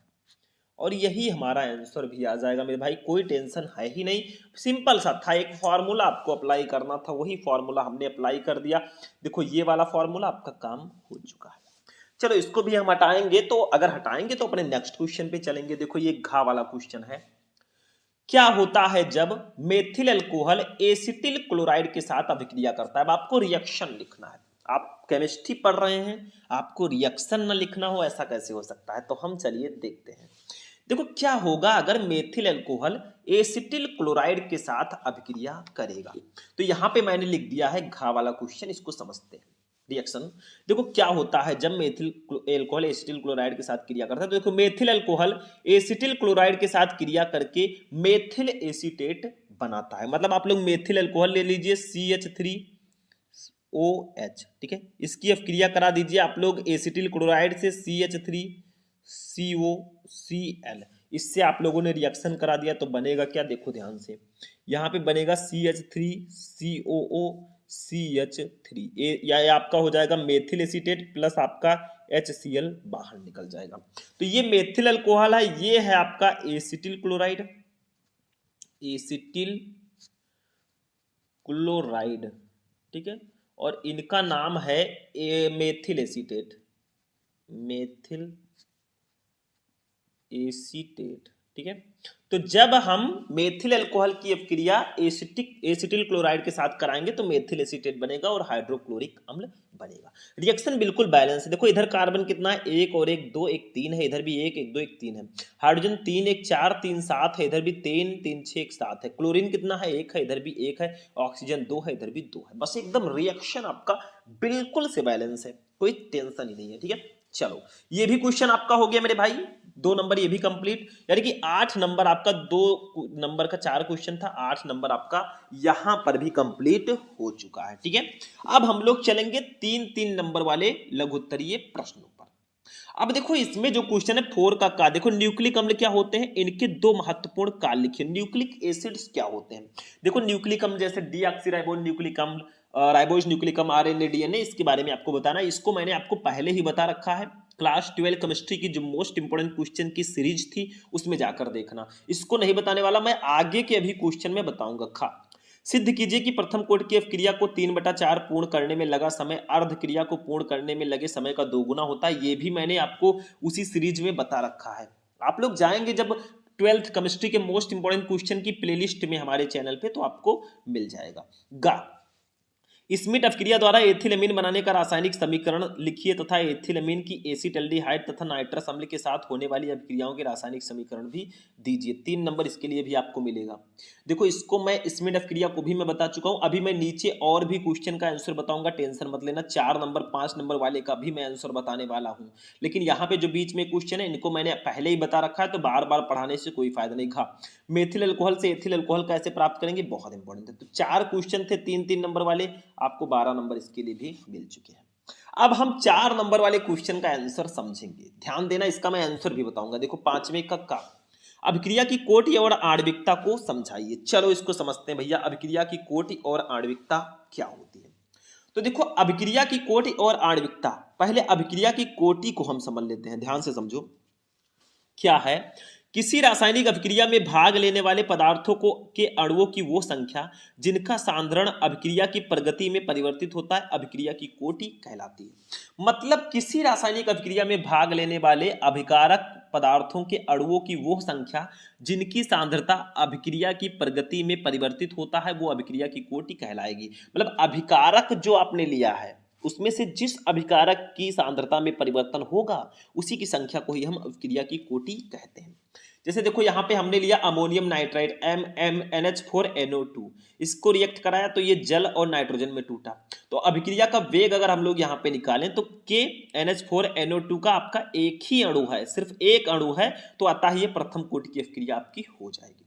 और यही हमारा आंसर भी आ जाएगा मेरे भाई, कोई टेंशन है ही नहीं। सिंपल सा था, एक फॉर्मूला आपको अप्लाई करना था, वही फॉर्मूला हमने अप्लाई कर दिया। देखो ये वाला फॉर्मूला आपका काम हो चुका है। चलो इसको भी हम हटाएंगे, तो अगर हटाएंगे तो अपने नेक्स्ट क्वेश्चन पे चलेंगे। देखो ये घा वाला क्वेश्चन है, क्या होता है जब मेथिल अल्कोहल एसिटिल क्लोराइड के साथ अभिक्रिया करता है। अब आपको रिएक्शन लिखना है, आप केमिस्ट्री पढ़ रहे हैं, आपको रिएक्शन न लिखना हो, ऐसा कैसे हो सकता है। तो हम चलिए देखते हैं। देखो क्या होगा अगर मेथिल अल्कोहल एसिटिल क्लोराइड के साथ अभिक्रिया करेगा। तो यहां पे मैंने लिख दिया है घा वाला क्वेश्चन, इसको समझते हैं। रिएक्शन देखो क्या होता है जब मेथिल अल्कोहल एसिटिल क्लोराइड के साथ क्रिया करता है। तो देखो मेथिल अल्कोहल एसिटिल क्लोराइड के साथ क्रिया करके मेथिल एसीटेट बनाता है। मतलब आप लोग मेथिल अल्कोहल ले लीजिए CH3OH, ठीक है, इसकी अभिक्रिया करा दीजिए आप लोग एसिटिल क्लोराइड से CH3COCl, इससे आप लोगों ने रिएक्शन करा दिया तो बनेगा क्या, देखो ध्यान से, यहाँ पे बनेगा CH3COOCH3, या आपका हो जाएगा मेथिल एसीटेट प्लस आपका HCl बाहर निकल जाएगा। तो ये मेथिल अल्कोहल है, ये है आपका एसिटिल क्लोराइड, एसिटिल क्लोराइड, ठीक है, और इनका नाम है मेथिल एसीटेट, मेथिल एसीटेट, ठीक है। तो जब हम मेथिल अल्कोहल की अभिक्रिया एसिटिल क्लोराइड के साथ कराएंगे तो मेथिल एसीटेट बनेगा और हाइड्रोक्लोरिक अम्ल बनेगा। रिएक्शन बिल्कुल बैलेंस है। देखो इधर कार्बन कितना है, 1 और 1 2 1 3 है, इधर भी 1 1 2 1 3 है। हाइड्रोजन 3 1 4 3 7 है, इधर भी 3 3 6 1 7 है। क्लोरीन कितना है, 1 है, इधर भी 1 है। ऑक्सीजन 2 है, इधर भी 2 है। बस एकदम रिएक्शन आपका बिल्कुल से बैलेंस है, कोई टेंशन ही नहीं है, ठीक है। चलो ये भी क्वेश्चन आपका हो गया मेरे भाई, 2 नंबर ये भी कंप्लीट, यानी कि 8 नंबर आपका 2 नंबर का 4 क्वेश्चन था, 8 नंबर आपका यहां पर भी कंप्लीट हो चुका है, ठीक है। अब हम लोग चलेंगे 3 नंबर वाले लघुत्तरीय प्रश्नों पर। अब देखो इसमें जो क्वेश्चन है 4 का देखो, न्यूक्लिक अम्ल क्या होते हैं, इनके 2 महत्वपूर्ण कार्य लिखिए। न्यूक्लिक एसिड्स क्या होते हैं। देखो न्यूक्लिक अम्ल जैसे डीऑक्सीराइबोन न्यूक्लिक अम्ल, राइबोज न्यूक्लिक अम्ल, आरएनए डीएनए, इसके बारे में आपको बताना है। इसको मैंने आपको पहले ही बता रखा है, क्लास 12 केमिस्ट्री की जो मोस्ट इंपोर्टेंट क्वेश्चन की सीरीज थी उसमें जाकर देखना। इसको नहीं बताने वाला मैं, आगे के अभी क्वेश्चन में बताऊंगा। खा सिद्ध कीजिए कि प्रथम कोटि की अभिक्रिया को 3/4 पूर्ण करने में लगा समय अर्ध क्रिया को पूर्ण करने में लगे समय का 2 गुना होता है। ये भी मैंने आपको उसी सीरीज में बता रखा है। आप लोग जाएंगे जब 12th केमिस्ट्री के मोस्ट इंपोर्टेंट क्वेश्चन की प्लेलिस्ट में हमारे चैनल पे, तो आपको मिल जाएगा। गा स्मिट अभिक्रिया द्वारा एथिलअमीन बनाने का रासायनिक समीकरण लिखिए तथा एथिलअमीन की एसिटल्डिहाइड तथा नाइट्रस अम्ल के साथ होने वाली अभिक्रियाओं के रासायनिक समीकरण भी दीजिए। 3 नंबर इसके लिए भी आपको मिलेगा। देखो इसको मैं स्मिट अभिक्रिया को भी मैं बता चुका हूं, अभी मैं नीचे और भी क्वेश्चन का आंसर बताऊंगा, टेंशन मत लेना। 4 नंबर 5 नंबर वाले का भी मैं आंसर बताने वाला हूं, लेकिन यहाँ पे जो बीच में क्वेश्चन है इनको मैंने पहले ही बता रखा है, तो बार बार पढ़ाने से कोई फायदा नहीं। खा मेथिल अल्कोहल से एथिल अल्कोहल कैसे प्राप्त करेंगे, बहुत इंपॉर्टेंट है। तो 4 क्वेश्चन थे 3 नंबर वाले, आपको 12 नंबर इसके लिए भी मिल चुके हैं। अब हम 4 नंबर वाले क्वेश्चन का आंसर समझेंगे, ध्यान देना, इसका मैं आंसर भी बताऊंगा। देखो 5वें का अभिक्रिया की कोटि और आणविकता को समझाइए। चलो इसको समझते हैं भैया, अभिक्रिया की कोटि और आणविकता क्या होती है। तो देखो अभिक्रिया की कोटि और आणविकता, पहले अभिक्रिया की कोटि को हम समझ लेते हैं, ध्यान से समझो। क्या है, किसी रासायनिक अभिक्रिया में भाग लेने वाले पदार्थों को के अणुओं की वो संख्या जिनका सांद्रण अभिक्रिया की प्रगति में परिवर्तित होता है, अभिक्रिया की कोटि कहलाती है। मतलब किसी रासायनिक अभिक्रिया में भाग लेने वाले अभिकारक पदार्थों के अणुओं की वो संख्या जिनकी सांद्रता अभिक्रिया की प्रगति में परिवर्तित होता है, वो अभिक्रिया की कोटि कहलाएगी। मतलब अभिकारक जो आपने लिया है उसमें से जिस अभिकारक की सांद्रता में परिवर्तन होगा उसी की संख्या को ही हम अभिक्रिया की कोटि कहते हैं। जैसे देखो यहाँ पे हमने लिया अमोनियम नाइट्राइड MnH4NO2, इसको रिएक्ट कराया तो ये जल और नाइट्रोजन में टूटा। तो अभिक्रिया का वेग अगर हम लोग यहाँ पे निकालें तो KNH4NO2 का आपका एक ही अणु है, सिर्फ एक अणु है, तो अतः ये प्रथम कोटि की अभिक्रिया आपकी हो जाएगी।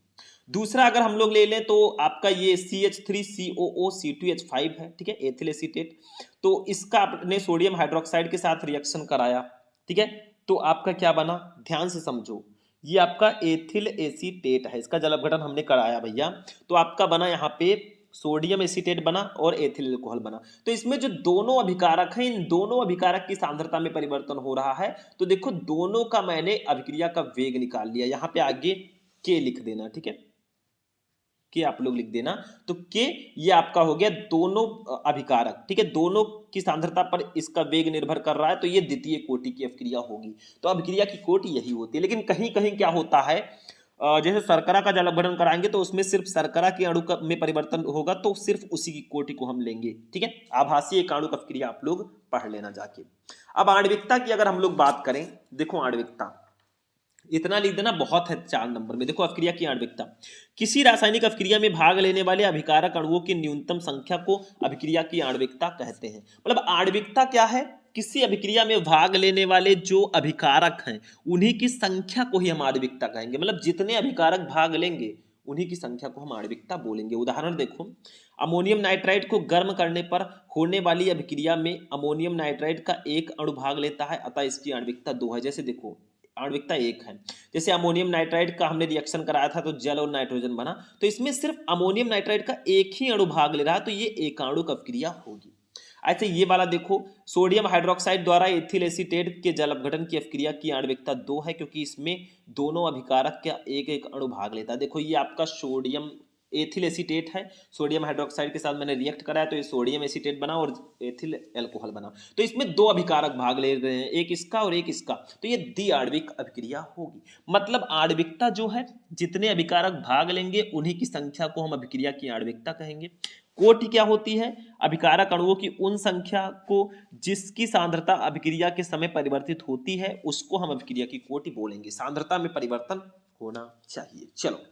दूसरा अगर हम लोग ले लें तो आपका ये CH3COOC2H5 है, ठीक है, एथिल एसीटेट। तो इसका आपने सोडियम हाइड्रोक्साइड के साथ रिएक्शन कराया, ठीक है, तो आपका क्या बना, ध्यान से समझो, ये आपका एथिल एसीटेट है, इसका जल अपघटन हमने कराया भैया। तो आपका बना यहाँ पे सोडियम एसीटेट बना और एथिल अल्कोहल बना। तो इसमें जो दोनों अभिकारक हैं, इन दोनों अभिकारक की सांद्रता में परिवर्तन हो रहा है। तो देखो दोनों का मैंने अभिक्रिया का वेग निकाल लिया, यहाँ पे आगे के लिख देना, ठीक है, के आप लोग लिख देना। तो के ये आपका हो गया दोनों अभिकारक, ठीक है, दोनों की सांद्रता पर इसका वेग निर्भर कर रहा है, तो ये द्वितीय कोटि की अभिक्रिया होगी। तो अभिक्रिया की कोटि यही होती है। लेकिन कहीं कहीं क्या होता है, जैसे शर्करा का जल अपघटन कराएंगे तो उसमें सिर्फ शर्करा के अणु में परिवर्तन होगा, तो सिर्फ उसी की कोटि को हम लेंगे, ठीक है। आभासीय एकाणुक अभिक्रिया आप लोग पढ़ लेना जाके। अब आणविकता की अगर हम लोग बात करें, देखो आणविकता इतना लिख देना बहुत है 4 नंबर में। देखो अभिक्रिया की आणविकता, किसी रासायनिक अभिक्रिया में भाग लेने वाले अभिकारक अणुओं की न्यूनतम संख्या को अभिक्रिया की आणविकता कहते हैं। मतलब आणविकता क्या है, किसी अभिक्रिया में भाग लेने वाले जो अभिकारक हैं उन्हीं की संख्या को ही हम आणविकता कहेंगे। मतलब जितने अभिकारक भाग लेंगे उन्हीं की संख्या को हम आणविकता बोलेंगे। उदाहरण देखो, अमोनियम नाइट्राइड को गर्म करने पर होने वाली अभिक्रिया में अमोनियम नाइट्राइड का एक अणु भाग लेता है, अतः इसकी आणविकता 2 है। जैसे देखो आणविकता 1 है, जैसे अमोनियम नाइट्राइड का हमने रिएक्शन कराया था तो जल और नाइट्रोजन बना, तो इसमें सिर्फ अमोनियम नाइट्राइड का एक ही अणु भाग ले रहा है, तो ये एकाणुक अभिक्रिया होगी। ऐसे ये वाला देखो, सोडियम हाइड्रोक्साइड द्वारा एथिल एसीटेट के जल अपघटन की अभिक्रिया की आणविकता 2 है, क्योंकि इसमें दोनों अभिकारक का एक एक अणु भाग लेता है। देखो ये आपका सोडियम एथिल एसीटेट है, सोडियम हाइड्रोक्साइड के साथ मैंने रिएक्ट कराया तो ये सोडियम एसीटेट बना और एथिल अल्कोहल बना। तो इसमें 2 अभिकारक भाग ले रहे हैं, एक इसका और एक इसका, तो ये द्विआण्विक अभिक्रिया होगी। मतलब आणविकता जो है, जितने अभिकारक भाग लेंगे उन्हीं की संख्या को हम अभिक्रिया की आणविकता कहेंगे। कोटि क्या होती है, अभिकारक अणुओं की उन संख्या को जिसकी सांद्रता अभिक्रिया के समय परिवर्तित होती है उसको हम अभिक्रिया की कोटि बोलेंगे। सांद्रता में परिवर्तन होना चाहिए। चलो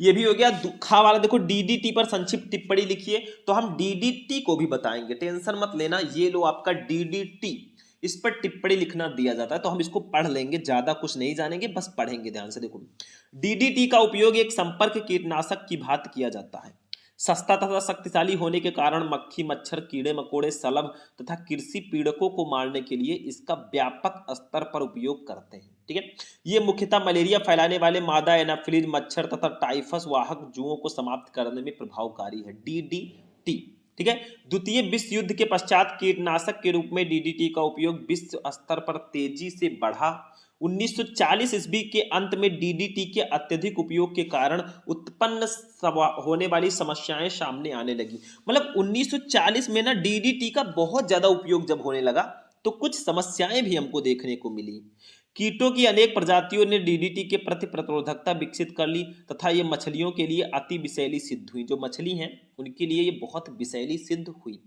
ये भी हो गया। दुखा वाला देखो, डीडीटी पर संक्षिप्त टिप्पणी लिखिए, तो हम डीडीटी को भी बताएंगे, टेंशन मत लेना। ये लो आपका डीडीटी, इस पर टिप्पणी लिखना दिया जाता है, तो हम इसको पढ़ लेंगे, ज्यादा कुछ नहीं जानेंगे, बस पढ़ेंगे ध्यान से। देखो डीडीटी का उपयोग एक संपर्क कीटनाशक की भांति किया जाता है। सस्ता तथा शक्तिशाली होने के कारण मक्खी, मच्छर, कीड़े मकोड़े, शलभ तथा कृषि पीड़कों को मारने के लिए इसका व्यापक स्तर पर उपयोग करते हैं, ठीक है। ये मुख्यतः मलेरिया फैलाने वाले मादा एनाफिलीज मच्छर तथा टाइफस वाहक जुओं को समाप्त करने में प्रभावकारी है, डीडीटी, ठीक है। द्वितीय विश्व युद्ध के पश्चात कीटनाशक के रूप में डीडीटी का उपयोग विश्व स्तर पर तेजी से बढ़ा। 1940 ईस्वी के अंत में डीडीटी के अत्यधिक उपयोग के कारण उत्पन्न होने वाली समस्याएं सामने आने लगी। मतलब 1940 में ना डीडीटी का बहुत ज्यादा उपयोग जब होने लगा तो कुछ समस्याएं भी हमको देखने को मिली। कीटों की अनेक प्रजातियों ने डीडीटी के प्रति प्रतिरोधकता विकसित कर ली तथा ये मछलियों के लिए अति विषैली सिद्ध हुई। जो मछली हैं उनके लिए ये बहुत विषैली सिद्ध हुई।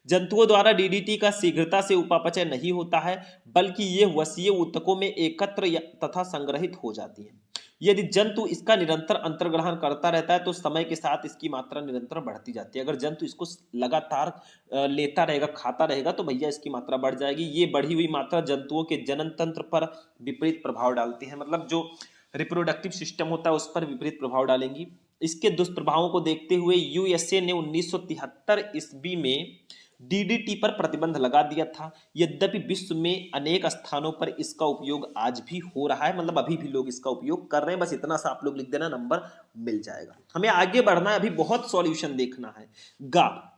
जंतुओं द्वारा डीडीटी का शीघ्रता से उपापचय नहीं होता है, बल्कि ये वसीय ऊतकों में एकत्र तथा संग्रहित हो जाती है। यदि जंतु इसका निरंतर अंतर्ग्रहण करता रहता है तो समय के साथ इसकी मात्रा निरंतर बढ़ती जाती है। अगर जंतु इसको लगातार लेता रहेगा, खाता रहेगा, तो भैया इसकी मात्रा बढ़ जाएगी। ये बढ़ी हुई मात्रा जंतुओं के जनन तंत्र पर विपरीत प्रभाव डालती है, मतलब जो रिप्रोडक्टिव सिस्टम होता है उस पर विपरीत प्रभाव डालेंगी। इसके दुष्प्रभावों को देखते हुए यूएसए ने 1973 ईस्वी में डीडीटी पर प्रतिबंध लगा दिया था। यद्यपि विश्व में अनेक स्थानों पर इसका उपयोग आज भी हो रहा है, मतलब अभी भी लोग इसका उपयोग कर रहे हैं। बस इतना सा आप लोग लिख देना, नंबर मिल जाएगा। हमें आगे बढ़ना है, अभी बहुत सॉल्यूशन देखना है। गा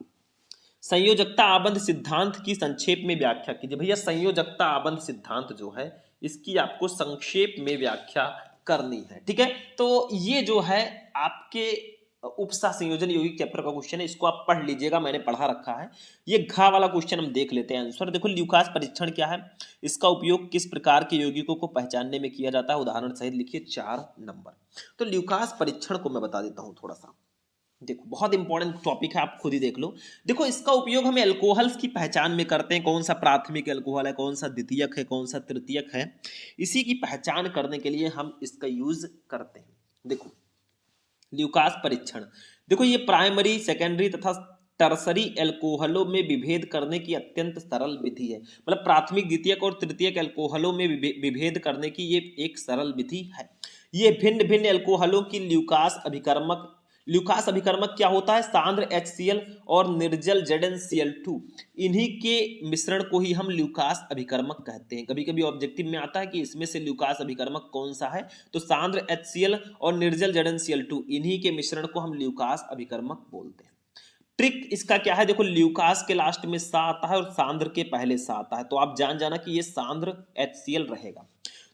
संयोजकता आबंध सिद्धांत की संक्षेप में व्याख्या कीजिए। भैया संयोजकता आबंध सिद्धांत जो है इसकी आपको संक्षेप में व्याख्या करनी है, ठीक है। तो ये जो है आपके उपसा संयोजन यौगिक चैप्टर का क्वेश्चन है, इसको आप पढ़ लीजिएगा, मैंने पढ़ा रखा है। ये घा वाला क्वेश्चन हम देख लेते हैं आंसर। देखो ल्यूकास परीक्षण क्या है, इसका उपयोग किस प्रकार के यौगिकों को पहचानने में किया जाता है, उदाहरण सहित लिखिए 4 नंबर। तो ल्यूकास परीक्षण को मैं बता देता हूं थोड़ा सा। देखो बहुत इंपॉर्टेंट टॉपिक है, आप खुद ही देख लो। देखो इसका उपयोग हम एल्कोहल्स की पहचान में करते हैं, कौन सा प्राथमिक एल्कोहल है, कौन सा द्वितीयक है, कौन सा तृतीयक है, इसी की पहचान करने के लिए हम इसका यूज करते हैं। देखो ल्यूकास परीक्षण, देखो ये प्राइमरी, सेकेंडरी तथा टर्सरी एल्कोहलों में विभेद करने की अत्यंत सरल विधि है। मतलब प्राथमिक, द्वितीयक और तृतीयक एल्कोहलों में विभेद करने की ये एक सरल विधि है। ये भिन्न भिन्न एल्कोहलों की ल्यूकास अभिकर्मक ल्यूकास अभिकर्मक क्या होता है? सांद्र HCl और निर्जल ZnCl2, इन्हीं के मिश्रण को ही हम ल्यूकास अभिकर्मक कहते हैं। कभी कभी ऑब्जेक्टिव में आता है कि इसमें से ल्यूकास अभिकर्मक कौन सा है, तो सांद्र HCl और निर्जल ZnCl2, इन्हीं के मिश्रण को हम ल्यूकास अभिकर्मक बोलते हैं। ट्रिक इसका क्या है? देखो, ल्यूकास के लास्ट में सा आता है और सांद्र के पहले सा आता है, तो आप जान जाना कि ये सांद्र HCl रहेगा।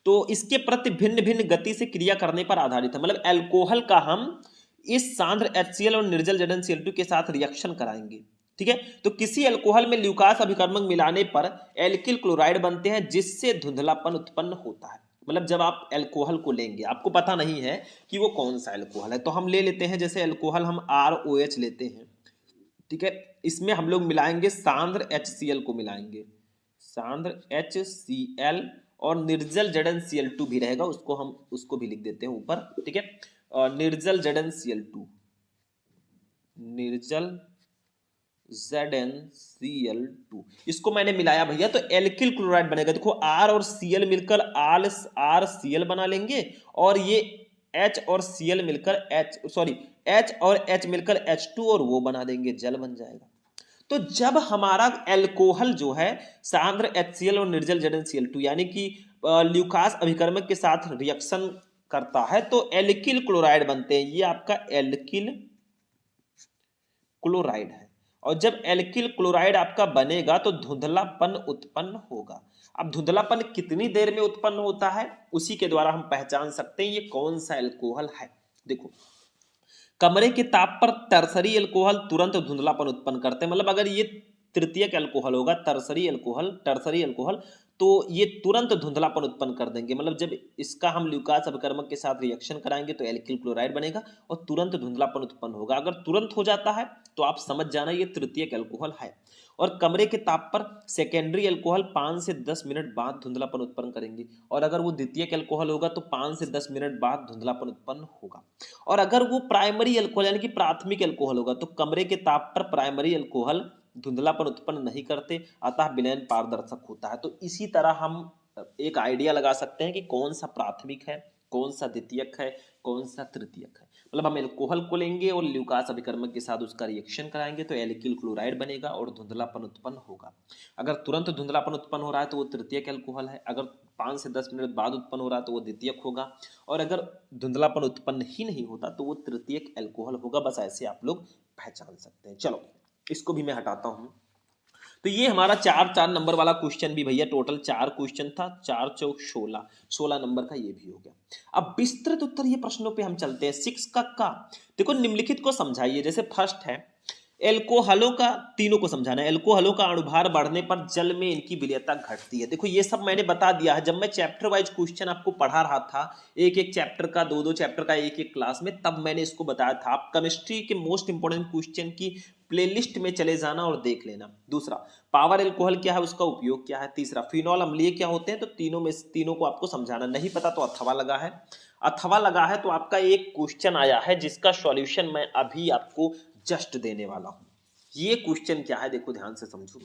तो इसके प्रति भिन्न भिन्न गति से क्रिया करने पर आधारित है, मतलब एल्कोहल का हम इस सांद्र HCl और निर्जल ZnCl2 के साथ रिएक्शन कराएंगे, ठीक है। तो किसी अल्कोहल में ल्यूकास अभिकर्मक मिलाने पर एल्किल क्लोराइड बनते हैं, जिससे धुंधलापन उत्पन्न होता है। मतलब जब आप एल्कोहल को लेंगे, आपको पता नहीं है कि वो कौन सा एल्कोहल है, तो हम ले लेते हैं, जैसे एल्कोहल हम ROH लेते हैं, ठीक है। इसमें हम लोग मिलाएंगे सांद्र HCl को मिलाएंगे, सांद्र HCl, और निर्जल ZnCl2 भी रहेगा, उसको हम उसको भी लिख देते हैं ऊपर, ठीक है। निर्जल ZnCl2, निर्जल ZnCl2, इसको मैंने मिलाया भैया, तो एल्किल क्लोराइड बनेगा। देखो, R और Cl मिलकर RCl बना लेंगे, और ये H और Cl मिलकर H और H मिलकर H2, और वो बना देंगे, जल बन जाएगा। तो जब हमारा एल्कोहल जो है सांद्र HCl और निर्जल ZnCl2 यानी कि ल्यूकास अभिकर्मक के साथ रिएक्शन करता है, तो एल्किल क्लोराइड बनते हैं। ये आपका एल्किल क्लोराइड है, और जब एल्किल क्लोराइड आपका बनेगा तो धुंधलापन उत्पन्न होगा। अब धुंधलापन कितनी देर में उत्पन्न होता है, उसी के द्वारा हम पहचान सकते हैं ये कौन सा एल्कोहल है। देखो, कमरे के ताप पर टर्सरी अल्कोहल तुरंत धुंधलापन उत्पन्न करते हैं, मतलब अगर ये तृतीयक अल्कोहल होगा, टर्सरी अल्कोहल, तो ये तुरंत धुंधलापन उत्पन्न कर देंगे। मतलब जब इसका हम ल्यूकास अभिकर्मक के साथ रिएक्शन कराएंगे तो एल्किल क्लोराइड बनेगा और तुरंत धुंधलापन उत्पन्न होगा। अगर तुरंत हो जाता है तो आप समझ जाना ये तृतीयक अल्कोहल है। और कमरे के ताप पर सेकेंडरी अल्कोहल 5 से 10 मिनट बाद धुंधलापन उत्पन्न करेंगे, और अगर वो द्वितीयक अल्कोहल होगा तो 5 से 10 मिनट बाद धुंधलापन उत्पन्न होगा। और अगर वो प्राइमरी अल्कोहल यानी कि प्राथमिक अल्कोहल होगा तो कमरे के ताप पर प्राइमरी अल्कोहल धुंधलापन उत्पन्न नहीं करते, अतः विलयन पारदर्शक होता है। तो इसी तरह हम एक आइडिया लगा सकते हैं कि कौन सा प्राथमिक है, कौन सा द्वितीयक है, कौन सा तृतीयक है। मतलब हम एल्कोहल को लेंगे और ल्यूकास अभिकर्मक के साथ उसका रिएक्शन कराएंगे तो एल्किल क्लोराइड बनेगा और धुंधलापन उत्पन्न होगा। अगर तुरंत धुंधलापन उत्पन्न हो रहा है तो वो तृतीयक एल्कोहल है, अगर 5 से 10 मिनट बाद उत्पन्न हो रहा है तो वो द्वितीयक होगा, और अगर धुंधलापन उत्पन्न ही नहीं होता तो वो तृतीयक एल्कोहल होगा। बस ऐसे आप लोग पहचान सकते हैं। चलो, इसको भी मैं हटाता हूं। तो ये हमारा 4 नंबर वाला क्वेश्चन भी भैया, टोटल 4 क्वेश्चन था, 4 चौक 16 नंबर का ये भी हो गया। अब विस्तृत उत्तर ये प्रश्नों पे हम चलते हैं। 6 का देखो, निम्नलिखित को समझाइए। जैसे फर्स्ट है एल्कोहलों का, तीनों को समझाना है। एल्कोहलों का अणुभार बढ़ने पर जल में इनकी विलेयता घटती है। देखो, ये सब मैंने बता दिया है जब मैं चैप्टर वाइज क्वेश्चन आपको पढ़ा रहा था, एक चैप्टर का, दो चैप्टर का एक क्लास में, तब मैंने इसको बताया था। आप केमिस्ट्री के मोस्ट इंपोर्टेंट क्वेश्चन की प्लेलिस्ट में चले जाना और देख लेना। दूसरा, पावर एल्कोहल क्या है, उसका उपयोग क्या है। तीसरा, फिनॉल अम्लीय क्या होते हैं। तो तीनों को आपको समझाना। नहीं पता तो अथवा लगा है तो आपका एक क्वेश्चन आया है जिसका सॉल्यूशन मैं अभी आपको जस्ट देने वाला हूं। ये क्वेश्चन क्या है, देखो ध्यान से समझो।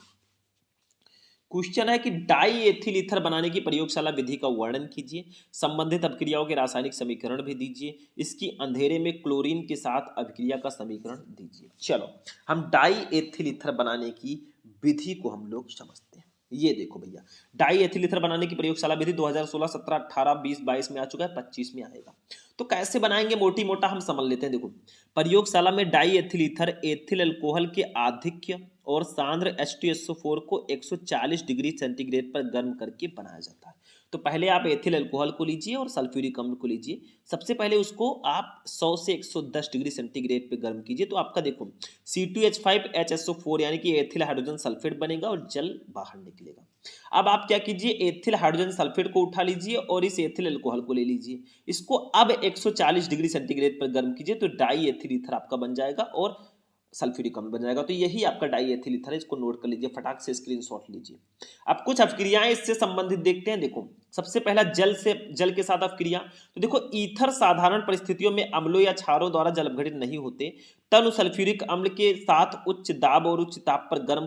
क्वेश्चन है कि डाई एथिल ईथर बनाने की प्रयोगशाला विधि का वर्णन कीजिए, संबंधित अभिक्रियाओं के रासायनिक समीकरण भी दीजिए, इसकी अंधेरे में क्लोरीन के साथ अभिक्रिया का समीकरण दीजिए। चलो, हम डाई एथिल ईथर बनाने की विधि को हम लोग समझते हैं। ये देखो भैया, डाई एथिल ईथर बनाने की प्रयोगशाला विधि 2016, 17, 18, 20, 22 में आ चुका है, 25 में आएगा। तो कैसे बनाएंगे, मोटी मोटा हम समझ लेते हैं। देखो, प्रयोगशाला में die ethyl ether ethyl alcohol के आधिक्य और सांद्र H2SO4 को 140 डिग्री सेंटीग्रेड पर गर्म करके बनाया जाता है। तो पहले आप एथिल अल्कोहल को लीजिए और सल्फ्यूरिक अम्ल को लीजिए। सबसे पहले उसको आप 100 से 110 डिग्री सेंटीग्रेड पे गर्म कीजिए। तो आपका देखो C2H5HSO4 यानी कि एथिल हाइड्रोजन सल्फेट बनेगा और जल बाहर निकलेगा। अब आप क्या कीजिए, एथिल हाइड्रोजन सल्फेट को उठा लीजिए और इस एथिल अल्कोहल को ले लीजिए। इसको अब 140 डिग्री सेंटीग्रेड पर गर्म कीजिए तो डाई एथिल ईथर आपका बन जाएगा और सल्फ्यूरिक अम्ल बन जाएगा। तो यही आपका डाई एथिल ईथर है, इसको नोट कर लीजिए, फटाक से स्क्रीनशॉट लीजिए। अब कुछ अभिक्रियाएं इससे संबंधित देखते हैं। देखो, सबसे पहला जल के साथ अभिक्रिया। तो देखो, ईथर साधारण परिस्थितियों में अम्लों या क्षारों द्वारा जल अपघटित नहीं होते, तनु सल्फ्यूरिक अम्ल के साथ उच्च दाब और उच्च ताप पर गर्म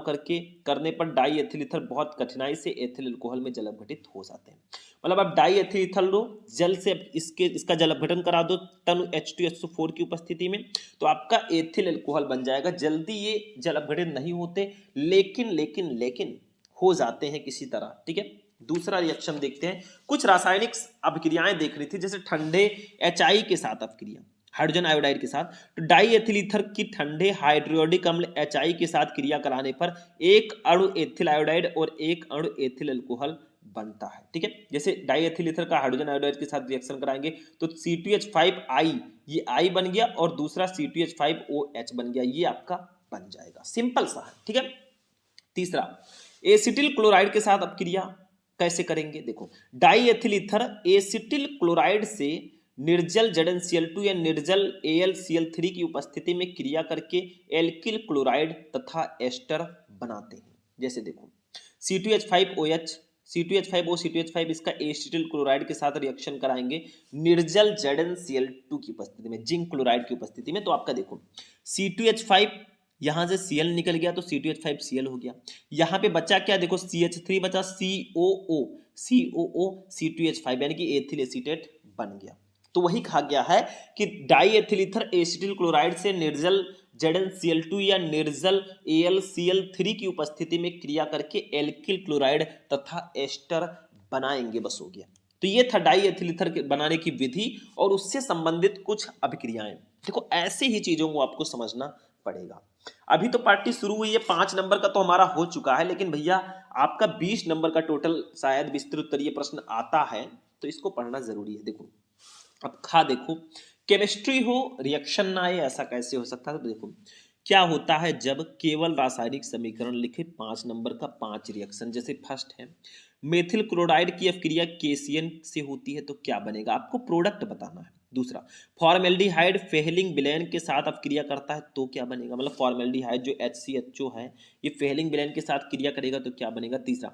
करने पर डाई एथिल ईथर बहुत कठिनाई से एथिल अल्कोहल में जल अपघटित हो जाते हैं। मतलब आप डाई एथिल ईथर लो, जल से इसका जल अपघटन करा दो तनु H2SO4 की उपस्थिति में, तो आपका एथिल अल्कोहल बन जाएगा। जल्दी ये जल अपघटित नहीं होते, लेकिन हो जाते हैं किसी तरह, ठीक है। दूसरा रिएक्शन देखते हैं, कुछ रासायनिक अभिक्रियाएं देख रही थी, जैसे ठंडे HI के साथ अभिक्रिया हाइड्रोजन आयोडाइड के साथ, तो डाई एथिल ईथर की ठंडे हाइड्रोडिक अम्ल HI के साथ क्रिया कराने पर एक अणु एथिल आयोडाइड और एक अणु एथिल अल्कोहल बनता है, ठीक है। जैसे डाई एथिल ईथर का हाइड्रोजन आयोडाइड के साथ रिएक्शन कराएंगे तो C2H5I ये I बन गया और दूसरा C2H5OH बन गया, ये आपका बन जाएगा, सिंपल सा है, ठीक है। तीसरा, एसिटिल क्लोराइड के साथ अपक्रिया कैसे करेंगे, देखो die ethyl ether acetyl chloride से निर्जल ZnCl2 या निर्जल AlCl3 की उपस्थिति में क्रिया करके एल्किल क्लोराइड तथा एस्टर बनाते हैं। जैसे देखो C2H5OH, C2H5O, C2H5 इसका एसिटिल क्लोराइड के साथ रिएक्शन कराएंगे निर्जल ZnCl2 की उपस्थिति में, जिंक क्लोराइड की उपस्थिति में, तो आपका देखो C2H5 यहां से Cl निकल गया तो C2H5Cl हो गया, यहां पे बचा क्या, देखो CH3 बचा, COO C2H5 यानी कि एथिल एसीटेट बन गया। तो वही कहा गया है कि die ethyl ether acetyl chloride से निर्जल ZnCl2 या निर्जल AlCl3 की उपस्थिति में क्रिया करके एल्किल क्लोराइड तथा एस्टर बनाएंगे, बस हो गया। तो ये था डाई एथिल ईथर बनाने की विधि और उससे संबंधित कुछ अभिक्रियाएं। देखो ऐसे ही चीजों को आपको समझना पड़ेगा। अभी तो पार्टी शुरू हुई है, 5 नंबर का तो हमारा हो चुका है, लेकिन भैया आपका 20 नंबर का टोटल शायद विस्तृत उत्तरीय प्रश्न आता है, तो इसको पढ़ना जरूरी है। देखो अब देखो केमिस्ट्री हो रिएक्शन ना आए, ऐसा कैसे हो सकता है। तो देखो क्या होता है जब केवल रासायनिक समीकरण लिखे, 5 नंबर का 5 रिएक्शन। जैसे फर्स्ट है मेथिल क्लोराइड की अपक्रिया KCN से होती है तो क्या बनेगा, आपको प्रोडक्ट बताना है। दूसरा फॉर्मेल्डिहाइड फेहलिंग विलयन के साथ अपक्रिया करता है तो क्या बनेगा, मतलब फॉर्मेल्डिहाइड जो HCHO है ये फेहलिंग विलयन के साथ क्रिया करेगा तो क्या बनेगा। तीसरा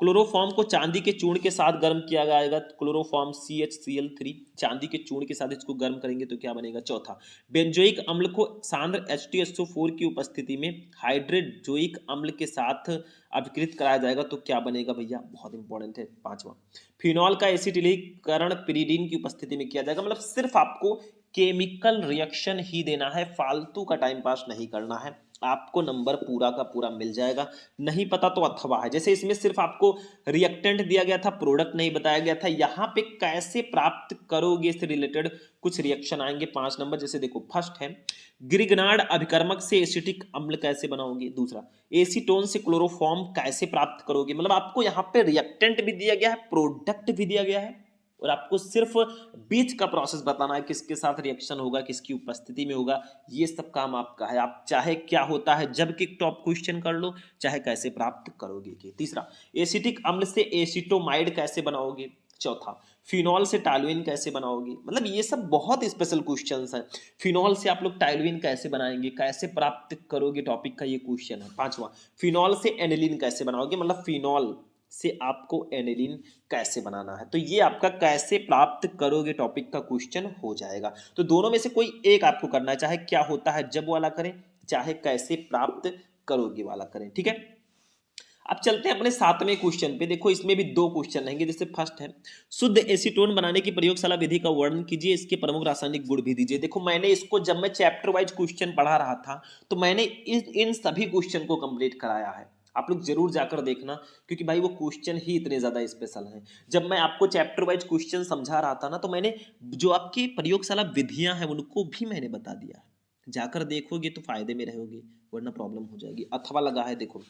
क्लोरोफॉर्म को चांदी के चूर्ण के साथ गर्म किया जाएगा, क्लोरोफॉर्म CHCl3 चांदी के चूर्ण के साथ इसको गर्म करेंगे तो क्या बनेगा। चौथा बेंजोइक अम्ल को सांद्र H2SO4 की उपस्थिति में हाइड्रोजोइक अम्ल के साथ अभिकृत कराया जाएगा तो क्या बनेगा भैया, बहुत इंपॉर्टेंट है। पांचवा फिनॉल का एसिटिलीकरण पिरीडीन की उपस्थिति में किया जाएगा, मतलब सिर्फ आपको केमिकल रिएक्शन ही देना है, फालतू का टाइम पास नहीं करना है, आपको नंबर पूरा का पूरा मिल जाएगा। नहीं पता तो अथवा है, जैसे इसमें सिर्फ आपको रिएक्टेंट दिया गया था, प्रोडक्ट नहीं बताया गया था, यहाँ पे कैसे प्राप्त करोगे इससे रिलेटेड कुछ रिएक्शन आएंगे 5 नंबर। जैसे देखो फर्स्ट है ग्रिगनार्ड अभिकर्मक से एसिटिक अम्ल कैसे बनाओगे। दूसरा एसीटोन से क्लोरोफॉर्म कैसे प्राप्त करोगे, मतलब आपको यहाँ पे रिएक्टेंट भी दिया गया है, प्रोडक्ट भी दिया गया है और आपको सिर्फ बीच का प्रोसेस बताना है, किसके साथ रिएक्शन होगा, किसकी उपस्थिति में होगा, ये सब काम आपका है। आप चाहे क्या होता है जब कि टॉप क्वेश्चन कर लो, चाहे कैसे प्राप्त करोगे। तीसरा एसिटिक अम्ल से एसिटोमाइड कैसे बनाओगे। चौथा फिनॉल से टालुइन कैसे बनाओगे, मतलब ये सब बहुत स्पेशल क्वेश्चंस हैं। फिनॉल से आप लोग टालुइन कैसे बनाएंगे, कैसे प्राप्त करोगे, टॉपिक का ये क्वेश्चन है। पांचवा फिनॉल से एनिलीन कैसे बनाओगे, मतलब फिनॉल से आपको एनिलीन कैसे बनाना है, तो ये आपका कैसे प्राप्त करोगे टॉपिक का क्वेश्चन हो जाएगा। तो दोनों में से कोई एक आपको करना है, चाहे क्या होता है जब वाला करें, चाहे कैसे प्राप्त करोगे वाला करें, ठीक है। अब चलते हैं अपने 7वें क्वेश्चन पे। देखो इसमें भी 2 क्वेश्चन रहेंगे। जैसे फर्स्ट है शुद्ध एसीटोन बनाने की प्रयोगशाला विधि का वर्णन कीजिए, इसके प्रमुख रासायनिक गुण भी दीजिए। देखो मैंने इसको जब मैं चैप्टर वाइज क्वेश्चन पढ़ा रहा था तो मैंने इन सभी क्वेश्चन को कंप्लीट कराया है, आप लोग जरूर जाकर देखना, क्योंकि भाई वो क्वेश्चन ही इतने ज्यादा स्पेशल हैं। जब मैं आपको चैप्टर वाइज क्वेश्चन समझा रहा था ना, तो मैंने जो आपकी प्रयोगशाला विधियां हैं उनको भी मैंने बता दिया है, जाकर देखोगे तो फायदे में रहोगे, वरना प्रॉब्लम हो जाएगी। अथवा लगा है, देखो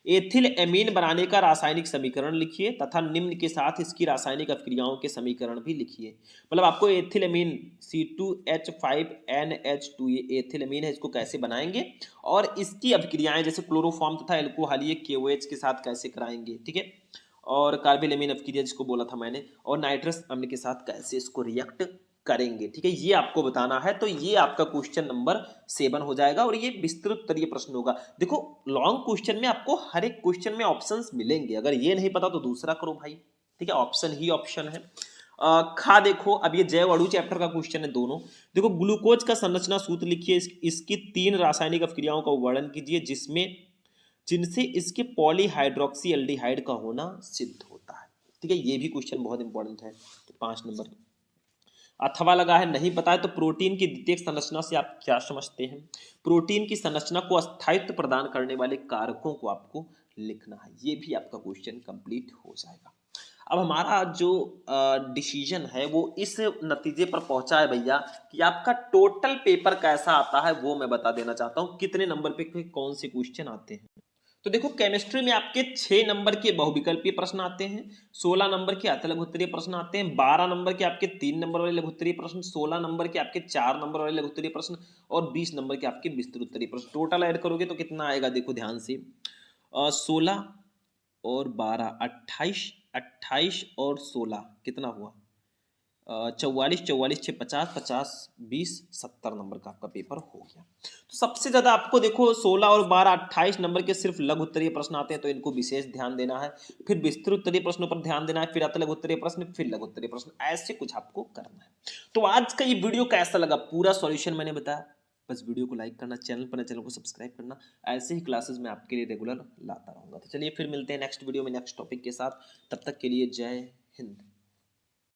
एथिल एमीन बनाने का रासायनिक समीकरण लिखिए तथा निम्न के साथ इसकी रासायनिक अभिक्रियाओं के समीकरण भी लिखिए। मतलब आपको एथिल एमीन C2H5NH2 ये एथिल एमीन है, इसको कैसे बनाएंगे और इसकी अभिक्रियाएं जैसे क्लोरोफॉर्म तथा एल्कोहल ये KOH के साथ कैसे कराएंगे, ठीक है, और कार्बोलेमिन अभिक्रिया जिसको बोला था मैंने, और नाइट्रस अम्ल के साथ कैसे इसको रिएक्ट करेंगे, ठीक है, ये आपको बताना है। तो ये आपका क्वेश्चन नंबर 7 हो जाएगा और ये विस्तृत उत्तरीय प्रश्न होगा। देखो लॉन्ग क्वेश्चन में आपको हर एक क्वेश्चन में ऑप्शंस मिलेंगे, अगर ये नहीं पता तो दूसरा करो भाई, ठीक है, ऑप्शन ही ऑप्शन है। खा देखो, अब ये जैव अणु चैप्टर का क्वेश्चन है दोनों। देखो ग्लूकोज का संरचना सूत्र लिखिए, इसकी 3 रासायनिक अभिक्रियाओं का वर्णन कीजिए जिनसे इसके पॉलीहाइड्रोक्सी एल्डिहाइड का होना सिद्ध होता है। ठीक है, ये भी क्वेश्चन बहुत इंपॉर्टेंट है। 5 नंबर। अथवा लगा है, नहीं पता है तो प्रोटीन की द्वितीयक संरचना से आप क्या समझते हैं? प्रोटीन की संरचना को स्थायित्व प्रदान करने वाले कारकों को आपको लिखना है। ये भी आपका क्वेश्चन कंप्लीट हो जाएगा। अब हमारा जो डिसीजन है वो इस नतीजे पर पहुंचा है भैया कि आपका टोटल पेपर कैसा आता है वो मैं बता देना चाहता हूं, कितने नंबर पे कौन से क्वेश्चन आते हैं। तो देखो केमिस्ट्री में आपके 6 नंबर के बहुविकल्पीय प्रश्न आते हैं, 16 नंबर के अति लघुत्तरीय प्रश्न आते हैं, 12 नंबर के आपके 3 नंबर वाले लघुत्तरीय प्रश्न, 16 नंबर के आपके 4 नंबर वाले लघुत्तरीय प्रश्न और 20 नंबर के आपके विस्तृत उत्तरीय प्रश्न। टोटल ऐड करोगे तो कितना आएगा, देखो ध्यान से, 16 और 12 28, 28 और 16 कितना हुआ, 44, 44 6 50, 50 20 70 नंबर का आपका पेपर हो गया। तो सबसे ज्यादा आपको देखो 16 और 12 28 नंबर के सिर्फ लघु उत्तरीय प्रश्न आते हैं, तो इनको विशेष ध्यान देना है। फिर विस्तृत उत्तरीय प्रश्नों पर ध्यान देना है, फिर अति लघु उत्तरीय प्रश्न, फिर लघु उत्तरीय प्रश्न, ऐसे कुछ आपको करना है। तो आज का ये वीडियो कैसा लगा, पूरा सॉल्यूशन मैंने बताया। बस वीडियो को लाइक करना, चैनल पर चैनल को सब्सक्राइब करना। ऐसे ही क्लासेस मैं आपके लिए रेगुलर लाता रहूंगा। तो चलिए फिर मिलते हैं नेक्स्ट वीडियो में नेक्स्ट टॉपिक के साथ। तब तक के लिए जय हिंद।